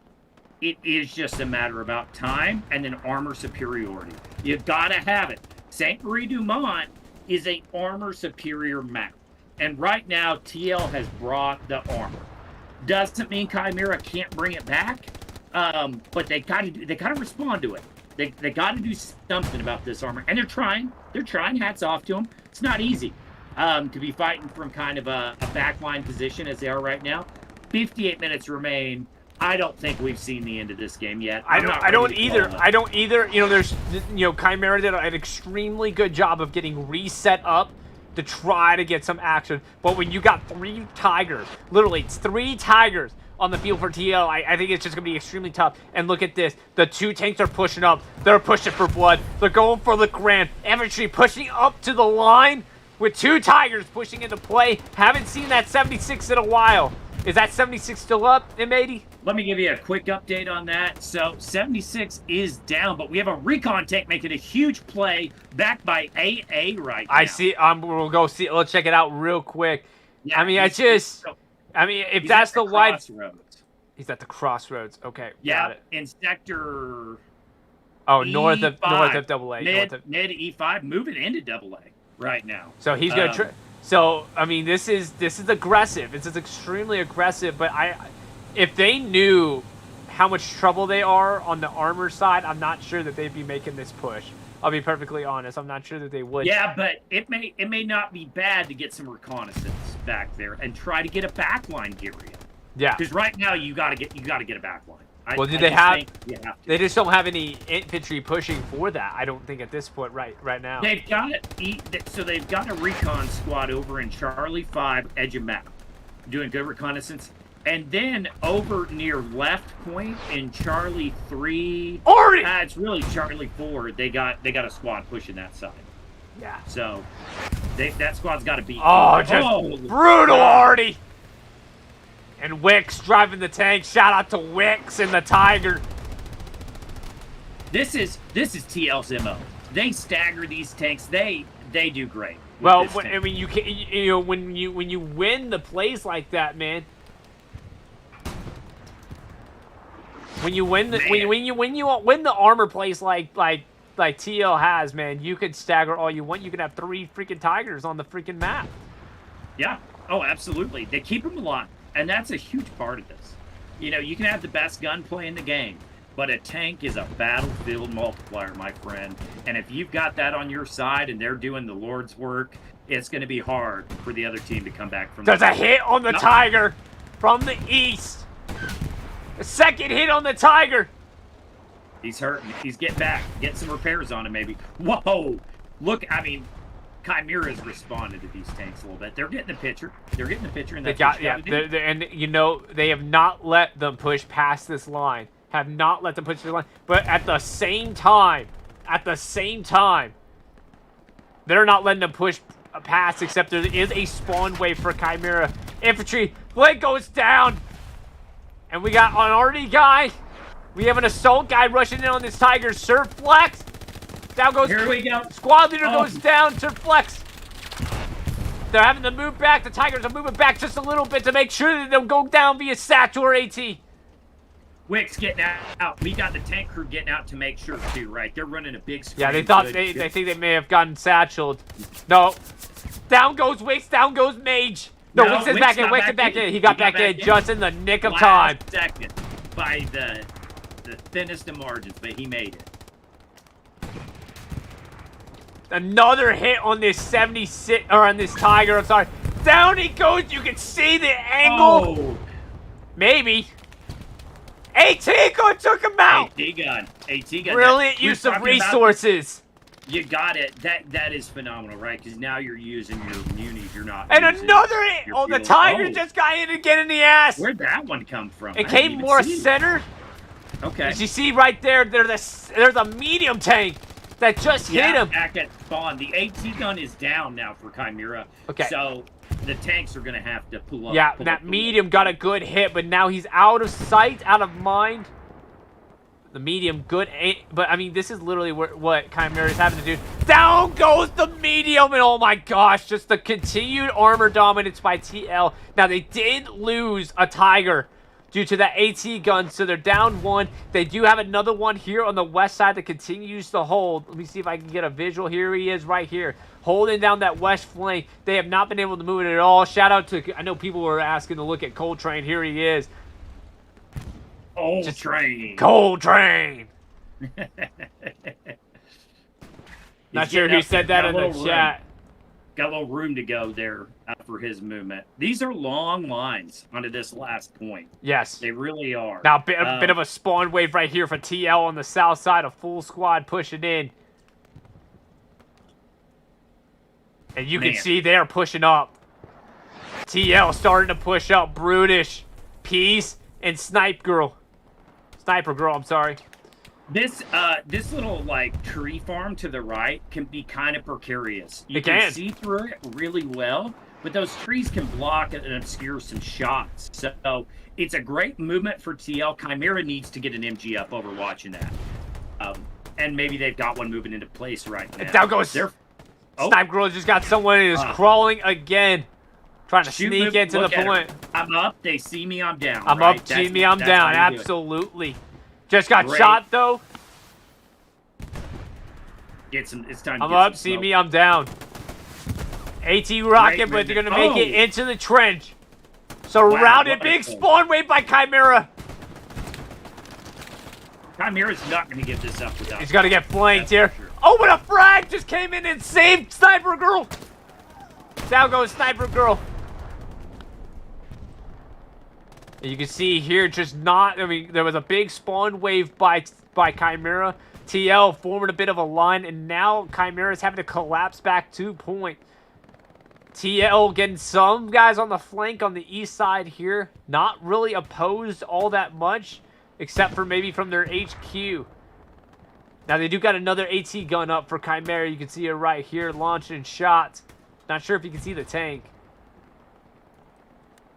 [SPEAKER 1] It is just a matter about time and then armor superiority. You've got to have it. St. Marie-du-Mont is a armor superior map. And right now, TL has brought the armor. Doesn't mean Chimera can't bring it back, but they gotta respond to it. They gotta do something about this armor. And they're trying. Hats off to them. It's not easy. To be fighting from kind of a backline position as they are right now. 58 minutes remain. I don't think we've seen the end of this game yet. I don't either.
[SPEAKER 2] There's Chimera did an extremely good job of getting reset up to try to get some action. But when you got 3 Tigers, literally it's 3 Tigers on the field for TL, I think it's just going to be extremely tough. And look at this. The 2 tanks are pushing up. They're pushing for blood. They're going for the grand. Infantry pushing up to the line. With 2 Tigers pushing into play. Haven't seen that 76 in a while. Is that 76 still up, M80?
[SPEAKER 1] Let me give you a quick update on that. So 76 is down, but we have a recon tank making a huge play backed by AA right now.
[SPEAKER 2] I see. We'll go see. Let's check it out real quick.
[SPEAKER 1] Yeah,
[SPEAKER 2] I mean, if that's the wide...
[SPEAKER 1] crossroads.
[SPEAKER 2] He's at the crossroads. Okay,
[SPEAKER 1] yeah,
[SPEAKER 2] got it.
[SPEAKER 1] In sector...
[SPEAKER 2] Oh,
[SPEAKER 1] E5,
[SPEAKER 2] north of AA.
[SPEAKER 1] Mid E5, moving into AA. Right now,
[SPEAKER 2] so he's gonna try. So I mean, this is aggressive. This is extremely aggressive. But if they knew how much trouble they are on the armor side, I'm not sure that they'd be making this push. I'll be perfectly honest. I'm not sure that they would.
[SPEAKER 1] Yeah, but it may not be bad to get some reconnaissance back there and try to get a backline area.
[SPEAKER 2] Yeah,
[SPEAKER 1] because right now you gotta get a backline.
[SPEAKER 2] Well, they just don't have any infantry pushing for that. I don't think at this point right now.
[SPEAKER 1] They've got they've got a recon squad over in Charlie 5 edge of map, doing good reconnaissance, and then over near left point in Charlie 3. It's really Charlie 4. They got a squad pushing that side.
[SPEAKER 2] Yeah.
[SPEAKER 1] So that squad's got to beat.
[SPEAKER 2] Brutal, Artie. And Wicks driving the tank. Shout out to Wicks and the Tiger.
[SPEAKER 1] This is TL's MO. They stagger these tanks. They do great.
[SPEAKER 2] Well, I mean, when you win the plays like that, man. When you win the win the armor plays like TL has, man, you could stagger all you want. You could have 3 freaking Tigers on the freaking map.
[SPEAKER 1] Yeah. Oh, absolutely. They keep them alive. And that's a huge part of this. You can have the best gunplay in the game, but a tank is a battlefield multiplier, my friend. And if you've got that on your side and they're doing the Lord's work, it's going to be hard for the other team to come back from.
[SPEAKER 2] There's a hit on the Tiger from the east. A second hit on the Tiger.
[SPEAKER 1] He's hurting. He's getting back. Get some repairs on him, maybe. Whoa! Look, I mean, Chimera's responded to these tanks a little bit. They're getting the picture. And
[SPEAKER 2] they have not let them push past this line. Have not let them push the line. But at the same time, they're not letting them push past. Except there is a spawn wave for Chimera infantry. Blake goes down, and we got an Artie guy. We have an assault guy rushing in on this Tiger. Surf flex. Down goes.
[SPEAKER 1] Here we go.
[SPEAKER 2] Squad leader goes down to flex. They're having to move back. The Tigers are moving back just a little bit to make sure that they'll go down via Satch or AT.
[SPEAKER 1] Wicks getting out. We got the tank crew getting out to make sure too, right? They're running a big screen.
[SPEAKER 2] Yeah, they thought they think they may have gotten satcheled. No. Down goes Wicks. Down goes Mage. No, Wix is back in. Wix is back in. He got back in just in the nick of time.
[SPEAKER 1] Second by the thinnest of margins, but he made it.
[SPEAKER 2] Another hit on this 76, or on this Tiger. I'm sorry. Down he goes. You can see the angle.
[SPEAKER 1] Oh.
[SPEAKER 2] Maybe. AT gun took him out.
[SPEAKER 1] AT gun.
[SPEAKER 2] Brilliant use of resources.
[SPEAKER 1] You got it. That is phenomenal, right? Because now you're using your munis. You're not.
[SPEAKER 2] And another hit. Oh, the Tiger just got hit again in the ass.
[SPEAKER 1] Where'd that one come from?
[SPEAKER 2] It came more center.
[SPEAKER 1] Okay.
[SPEAKER 2] As you see right there, there's a medium tank that just hit him.
[SPEAKER 1] Back at spawn. The AT gun is down now for Chimera.
[SPEAKER 2] Okay.
[SPEAKER 1] So the tanks are going to have to pull up.
[SPEAKER 2] Yeah, that medium got a good hit, but now he's out of sight, out of mind. The medium, good, but I mean, this is literally what Chimera is having to do. Down goes the medium, and oh my gosh, just the continued armor dominance by TL. Now, they did lose a Tiger due to that AT gun, so they're down one. They do have another one here on the west side that continues to hold. Let me see if I can get a visual. Here he is right here, holding down that west flank. They have not been able to move it at all. Shout out to, I know people were asking to look at Coltrane. Here he is. Coltrane. Not sure who said that in the chat.
[SPEAKER 1] Got a little room to go there for his movement. These are long lines onto this last point.
[SPEAKER 2] Yes.
[SPEAKER 1] They really are.
[SPEAKER 2] Now, a bit of a spawn wave right here for TL on the south side. A full squad pushing in. And you can see they're pushing up. TL starting to push up. Brutish, Peace, and Sniper Girl, I'm sorry.
[SPEAKER 1] This little like tree farm to the right can be kind of precarious. You
[SPEAKER 2] can
[SPEAKER 1] see through it really well, but those trees can block and obscure some shots. So it's a great movement for TL. Chimera needs to get an MG up over watching that. And maybe they've got one moving into place right now.
[SPEAKER 2] And down goes Sniper Girl just got someone who is crawling again. Trying to sneak into the point.
[SPEAKER 1] I'm up. They see me. I'm down.
[SPEAKER 2] I'm up. See me. I'm down. Absolutely. Just got shot though.
[SPEAKER 1] It's time.
[SPEAKER 2] I'm up. See me. I'm down. AT rocket, but they're gonna make it into the trench. Surrounded. Big spawn wave by Chimera.
[SPEAKER 1] Chimera's not gonna give this up without.
[SPEAKER 2] He's gonna get flanked here. Oh, but a frag just came in and saved Sniper Girl. Down goes Sniper Girl. And you can see here, there was a big spawn wave by Chimera. TL forming a bit of a line, and now Chimera's having to collapse back 2 point. TL getting some guys on the flank on the east side here. Not really opposed all that much, except for maybe from their HQ. Now, they do got another AT gun up for Chimera. You can see it right here, launching shots. Not sure if you can see the tank.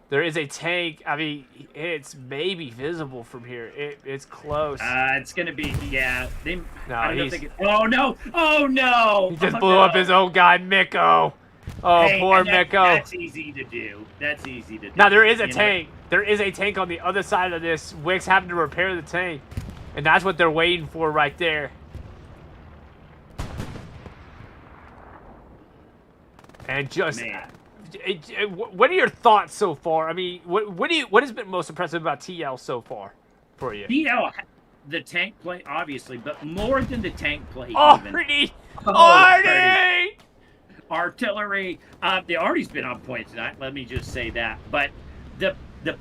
[SPEAKER 2] There is a tank. I mean, it's maybe visible from here. It's close.
[SPEAKER 1] It's going to be, yeah.
[SPEAKER 2] Oh,
[SPEAKER 1] no. Oh, no.
[SPEAKER 2] He just blew up his own guy, Miko. Oh, poor Miko.
[SPEAKER 1] That's easy to do.
[SPEAKER 2] Now, there is a tank. There is a tank on the other side of this. Wix having to repair the tank. And that's what they're waiting for right there. And just... what are your thoughts so far? I mean, what has been most impressive about TL so far for you?
[SPEAKER 1] TL, the tank play, obviously, but more than the tank play.
[SPEAKER 2] Artie!
[SPEAKER 1] Artillery. The Artie's been on point tonight. Let me just say that. But the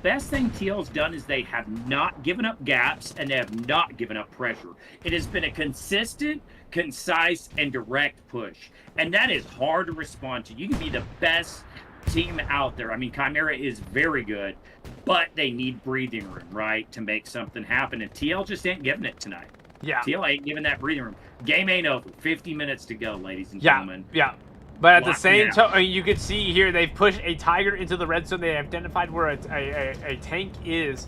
[SPEAKER 1] best thing TL's done is they have not given up gaps and they have not given up pressure. It has been a consistent, concise, and direct push. And that is hard to respond to. You can be the best team out there. I mean, Chimera is very good, but they need breathing room, right, to make something happen. And TL just ain't giving it tonight.
[SPEAKER 2] Yeah.
[SPEAKER 1] TL ain't giving that breathing room. Game ain't over. 50 minutes to go, ladies and gentlemen.
[SPEAKER 2] Yeah. But at the same time, I mean, you can see here they've pushed a Tiger into the red zone. They identified where a tank is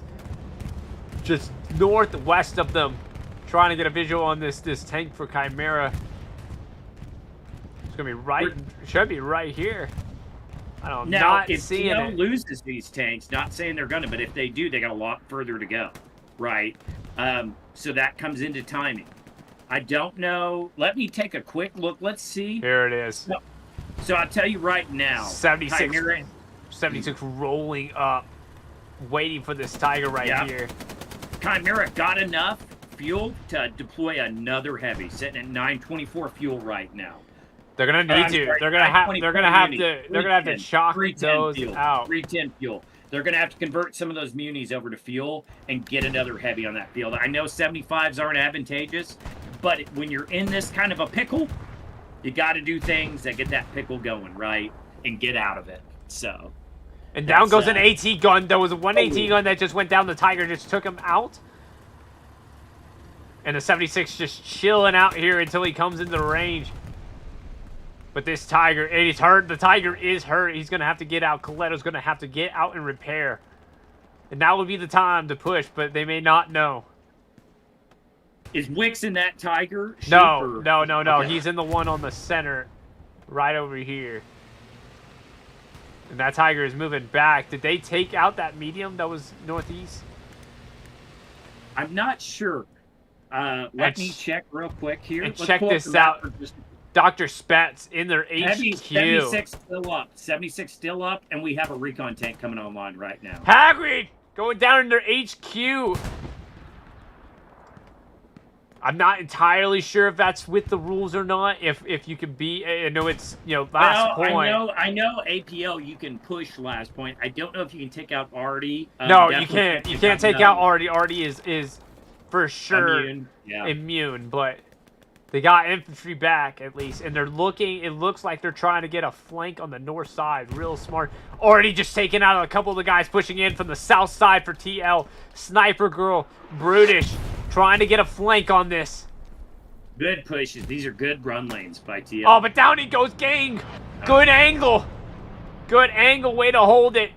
[SPEAKER 2] just northwest of them. Trying to get a visual on this tank for Chimera. It's gonna be right. Should be right here. I don't know.
[SPEAKER 1] Now, if TL loses these tanks, not saying they're gonna, but if they do, they got a lot further to go, right? So that comes into timing. I don't know. Let me take a quick look. Let's see.
[SPEAKER 2] Here it is.
[SPEAKER 1] So I'll tell you right now.
[SPEAKER 2] 76 76 rolling up, waiting for this Tiger right here.
[SPEAKER 1] Chimera got enough fuel to deploy another heavy, sitting at 924 fuel right now.
[SPEAKER 2] They're gonna need to.
[SPEAKER 1] Sorry,
[SPEAKER 2] they're gonna have to shock those
[SPEAKER 1] fuel,
[SPEAKER 2] out.
[SPEAKER 1] 310 fuel. They're gonna have to convert some of those munis over to fuel and get another heavy on that field. I know 75s aren't advantageous, but when you're in this kind of a pickle, you got to do things that get that pickle going, right, and get out of it. So.
[SPEAKER 2] And down goes an AT gun. There was one AT gun that just went down. The Tiger just took him out. And the 76 just chilling out here until he comes into range. But this Tiger, and he's hurt. The Tiger is hurt. He's going to have to get out. Coletto's going to have to get out and repair. And now would be the time to push, but they may not know.
[SPEAKER 1] Is Wicks in that Tiger?
[SPEAKER 2] No.
[SPEAKER 1] Okay.
[SPEAKER 2] He's in the one on the center, right over here. And that Tiger is moving back. Did they take out that medium that was northeast?
[SPEAKER 1] I'm not sure. Let me check real quick here.
[SPEAKER 2] And
[SPEAKER 1] Let's
[SPEAKER 2] check this out. Dr. Spats in their HQ.
[SPEAKER 1] Heavy 76 still up. 76 still up, and we have a recon tank coming online right now.
[SPEAKER 2] Hagrid going down in their HQ. I'm not entirely sure if that's with the rules or not. If you can be, I know it's last point.
[SPEAKER 1] I know APL you can push last point. I don't know if you can take out Artie.
[SPEAKER 2] No, you can't. You can't take out Artie. Artie is for sure immune, but they got infantry back at least, and they're looking. It looks like they're trying to get a flank on the north side. Real smart. Already just taking out a couple of the guys pushing in from the south side for TL. Sniper Girl, Brutish, trying to get a flank on this.
[SPEAKER 1] Good pushes. These are good run lanes by TL.
[SPEAKER 2] Oh, but down he goes, gang. Good angle. Good angle. Way to hold it.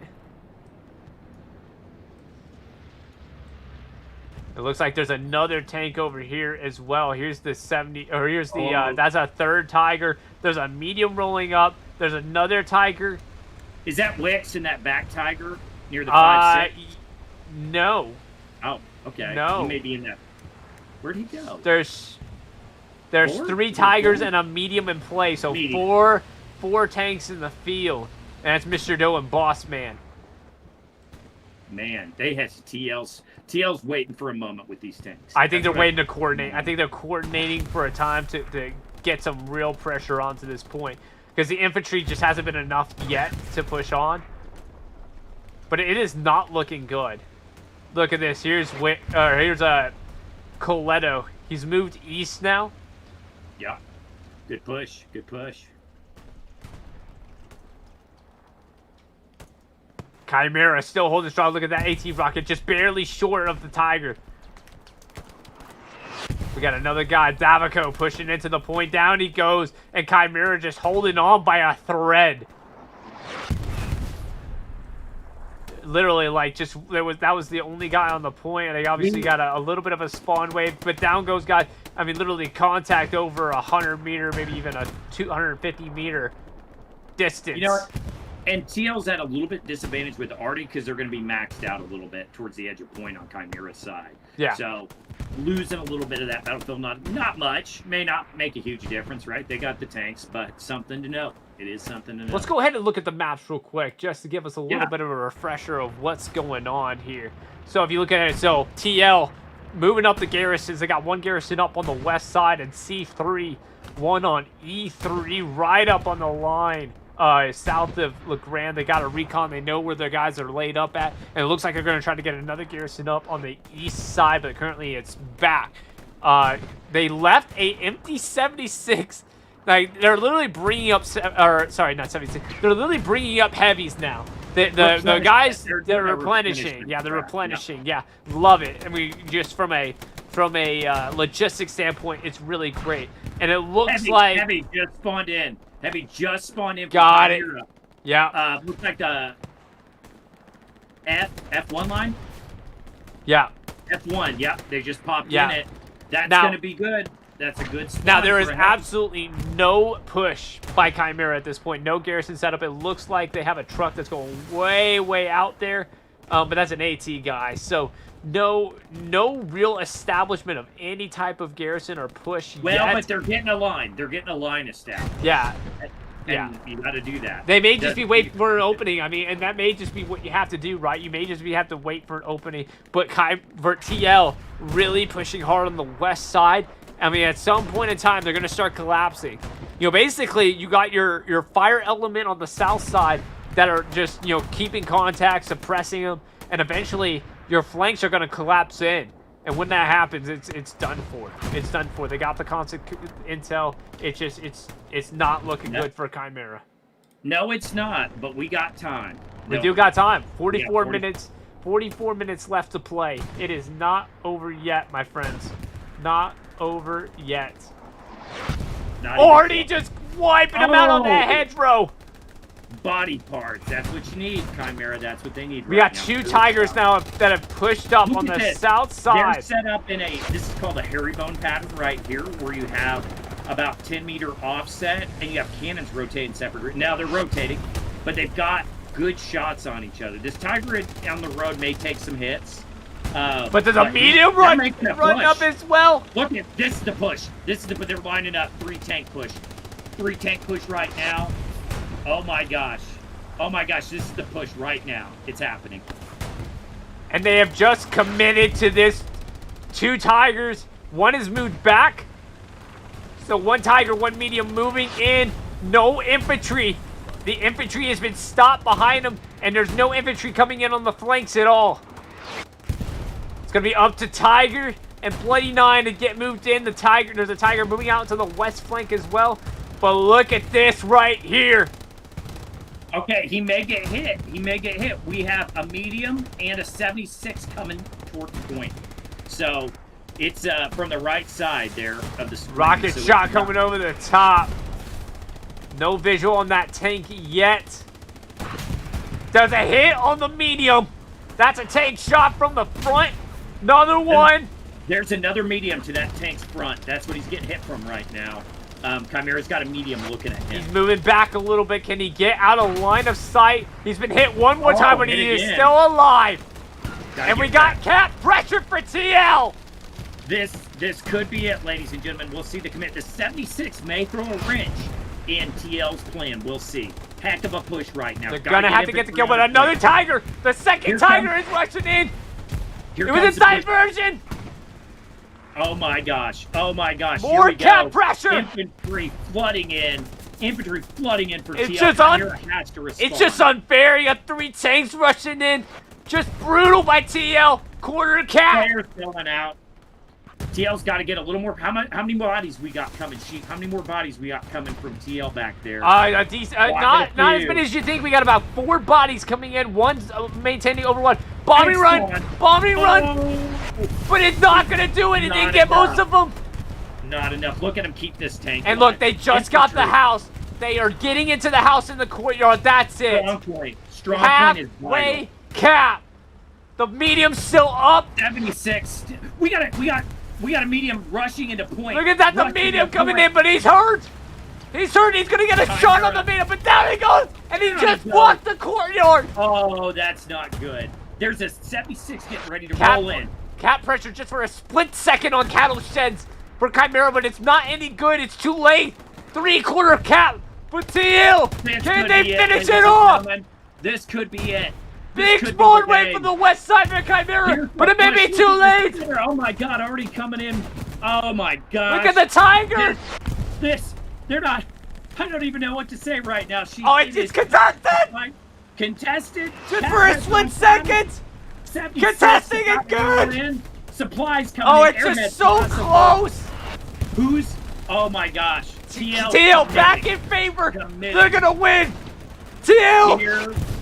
[SPEAKER 2] It looks like there's another tank over here as well. Here's the 70, or here's the, that's a third Tiger. There's a medium rolling up. There's another Tiger.
[SPEAKER 1] Is that Wicks in that back Tiger near the 5-6?
[SPEAKER 2] No.
[SPEAKER 1] Oh, okay.
[SPEAKER 2] No.
[SPEAKER 1] He may be in that. Where'd he go?
[SPEAKER 2] There's three Tigers and a medium in play, so four tanks in the field. And that's Mr. Doe and Boss Man.
[SPEAKER 1] Man, they had TL's waiting for a moment with these tanks.
[SPEAKER 2] I think they're waiting to coordinate. I think they're coordinating for a time to get some real pressure onto this point. Because the infantry just hasn't been enough yet to push on. But it is not looking good. Look at this. Here's Coletto. He's moved east now.
[SPEAKER 1] Yeah. Good push. Good push.
[SPEAKER 2] Chimera still holding strong. Look at that AT rocket, just barely short of the Tiger. We got another guy, Davico, pushing into the point. Down he goes, and Chimera just holding on by a thread. Literally, like, just that was the only guy on the point. They obviously got a little bit of a spawn wave, but down goes guys. I mean, literally contact over 100 meter, maybe even a 250 meter distance.
[SPEAKER 1] You know what? And TL's at a little bit disadvantage with Artie because they're going to be maxed out a little bit towards the edge of point on Chimera's side.
[SPEAKER 2] Yeah.
[SPEAKER 1] So losing a little bit of that battlefield, not much, may not make a huge difference, right? They got the tanks, but something to know. It is something to know.
[SPEAKER 2] Let's go ahead and look at the maps real quick just to give us a little bit of a refresher of what's going on here. So if you look at it, so TL moving up the garrisons. They got one garrison up on the west side and C3, one on E3 right up on the line. South of LeGrand. They got a recon. They know where their guys are laid up at. And it looks like they're going to try to get another garrison up on the east side, but currently it's back. They left a empty 76. Like, they're literally bringing up, sorry, not 76. They're literally bringing up heavies now. The guys, they're replenishing. Yeah, they're replenishing. Yeah, love it. I mean, just from a logistics standpoint, it's really great. And it looks like
[SPEAKER 1] Heavy just spawned in. Heavy just spawned in.
[SPEAKER 2] Got it. Yeah.
[SPEAKER 1] Looks like the F1 line.
[SPEAKER 2] Yeah.
[SPEAKER 1] F1. Yep. They just popped
[SPEAKER 2] Yeah.
[SPEAKER 1] in it. That's going to be good. That's a good spawn.
[SPEAKER 2] Now, there is absolutely no push by Chimera at this point. No garrison setup. It looks like they have a truck that's going way, way out there. But that's an AT guy. So no real establishment of any type of garrison or push
[SPEAKER 1] well,
[SPEAKER 2] yet.
[SPEAKER 1] but they're getting a line. They're getting a line established.
[SPEAKER 2] Yeah.
[SPEAKER 1] And you got to do that.
[SPEAKER 2] They may just be waiting for an opening. I mean, and that may just be what you have to do, right? You may just have to wait for an opening. But TL really pushing hard on the west side. I mean, at some point in time, they're going to start collapsing. You know, basically, you got your fire element on the south side that are just, you know, keeping contact, suppressing them, and eventually your flanks are going to collapse in. And when that happens, it's done for. It's done for. They got the constant intel. It's just it's not looking good for Chimera.
[SPEAKER 1] No, it's not. But we got time.
[SPEAKER 2] We do got time. 44 minutes. 44 minutes left to play. It is not over yet, my friends. Not over yet. Already just wiping him out on that hedgerow.
[SPEAKER 1] Body parts. That's what you need, Chimera. That's what they need.
[SPEAKER 2] We got two Tigers now that have pushed up on the south side.
[SPEAKER 1] They're set up in this is called a herringbone pattern right here, where you have about 10-meter offset, and you have cannons rotating separate. Now they're rotating, but they've got good shots on each other. This Tiger on the road may take some hits.
[SPEAKER 2] But there's a medium run up as well.
[SPEAKER 1] Look at this is the push. They're lining up 3-tank push. 3-tank push right now. Oh my gosh. Oh my gosh, this is the push right now. It's happening.
[SPEAKER 2] And they have just committed to this. 2 Tigers. One is moved back. So 1 Tiger, 1 medium moving in. No infantry. The infantry has been stopped behind them, and there's no infantry coming in on the flanks at all. It's going to be up to Tiger and Bloody 9 to get moved in. There's a Tiger moving out to the west flank as well. But look at this right here.
[SPEAKER 1] Okay, he may get hit. He may get hit. We have a medium and a 76 coming toward the point. So it's from the right side there of the screen.
[SPEAKER 2] Rocket shot coming over the top. No visual on that tank yet. Does a hit on the medium. That's a tank shot from the front. Another one.
[SPEAKER 1] There's another medium to that tank's front. That's what he's getting hit from right now. Chimera's got a medium looking at him.
[SPEAKER 2] He's moving back a little bit. Can he get out of line of sight? He's been hit one more time, but he is still alive. And we got cap pressure for TL.
[SPEAKER 1] This could be it, ladies and gentlemen. We'll see the commit. The 76 may throw a wrench in TL's plan. We'll see. Heck of a push right now.
[SPEAKER 2] They're gonna have to get the kill, but another Tiger. The second Tiger is rushing in. It was a diversion.
[SPEAKER 1] Oh my gosh. Oh my gosh.
[SPEAKER 2] More cap pressure.
[SPEAKER 1] Infantry flooding in. Infantry flooding in for
[SPEAKER 2] it's
[SPEAKER 1] TL.
[SPEAKER 2] It's just unfair. You got 3 tanks rushing in. Just brutal by TL. Quarter cap.
[SPEAKER 1] Players going out. TL's got to get a little more. How many bodies we got coming, Sheep? How many more bodies we got coming from TL back there?
[SPEAKER 2] Not as many as you think. We got about 4 bodies coming in. One's maintaining over 1. Bombing run. Bombing run. But it's not going to do it. It didn't get most of them.
[SPEAKER 1] Not enough. Look at him keep this tank.
[SPEAKER 2] And look, they just got the house. They are getting into the house in the courtyard. That's it.
[SPEAKER 1] Strong point. Strong point is vital.
[SPEAKER 2] Halfway cap. The medium's still up.
[SPEAKER 1] 76. We got a medium rushing into point.
[SPEAKER 2] Look at that. The medium coming in, but he's hurt. He's hurt. He's going to get a shot on the medium, but down he goes. And he just walked the courtyard.
[SPEAKER 1] Oh, that's not good. There's a 76 getting ready to roll in.
[SPEAKER 2] Cap pressure just for a split second on cattle sheds for Chimera, but it's not any good. It's too late. 3/4 cap for TL. Can they finish it off?
[SPEAKER 1] This could be it.
[SPEAKER 2] Big spawn wave from the west side for Chimera, but it may be too late.
[SPEAKER 1] Oh my God, already coming in. Oh my God.
[SPEAKER 2] Look at the Tiger.
[SPEAKER 1] They're not. I don't even know what to say right now.
[SPEAKER 2] It's contested.
[SPEAKER 1] Contested.
[SPEAKER 2] Just for a split second. Contesting it good.
[SPEAKER 1] Supplies coming in.
[SPEAKER 2] Oh, it's just so close.
[SPEAKER 1] Oh my gosh.
[SPEAKER 2] TL back in favor. They're going to win. TL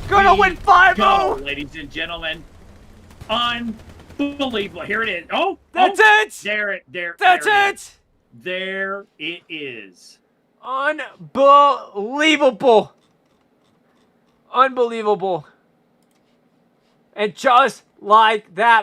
[SPEAKER 2] going to win 5-0.
[SPEAKER 1] Ladies and gentlemen. Unbelievable. Here it is. Oh,
[SPEAKER 2] that's it.
[SPEAKER 1] There it is.
[SPEAKER 2] Unbelievable. Unbelievable. And just like that,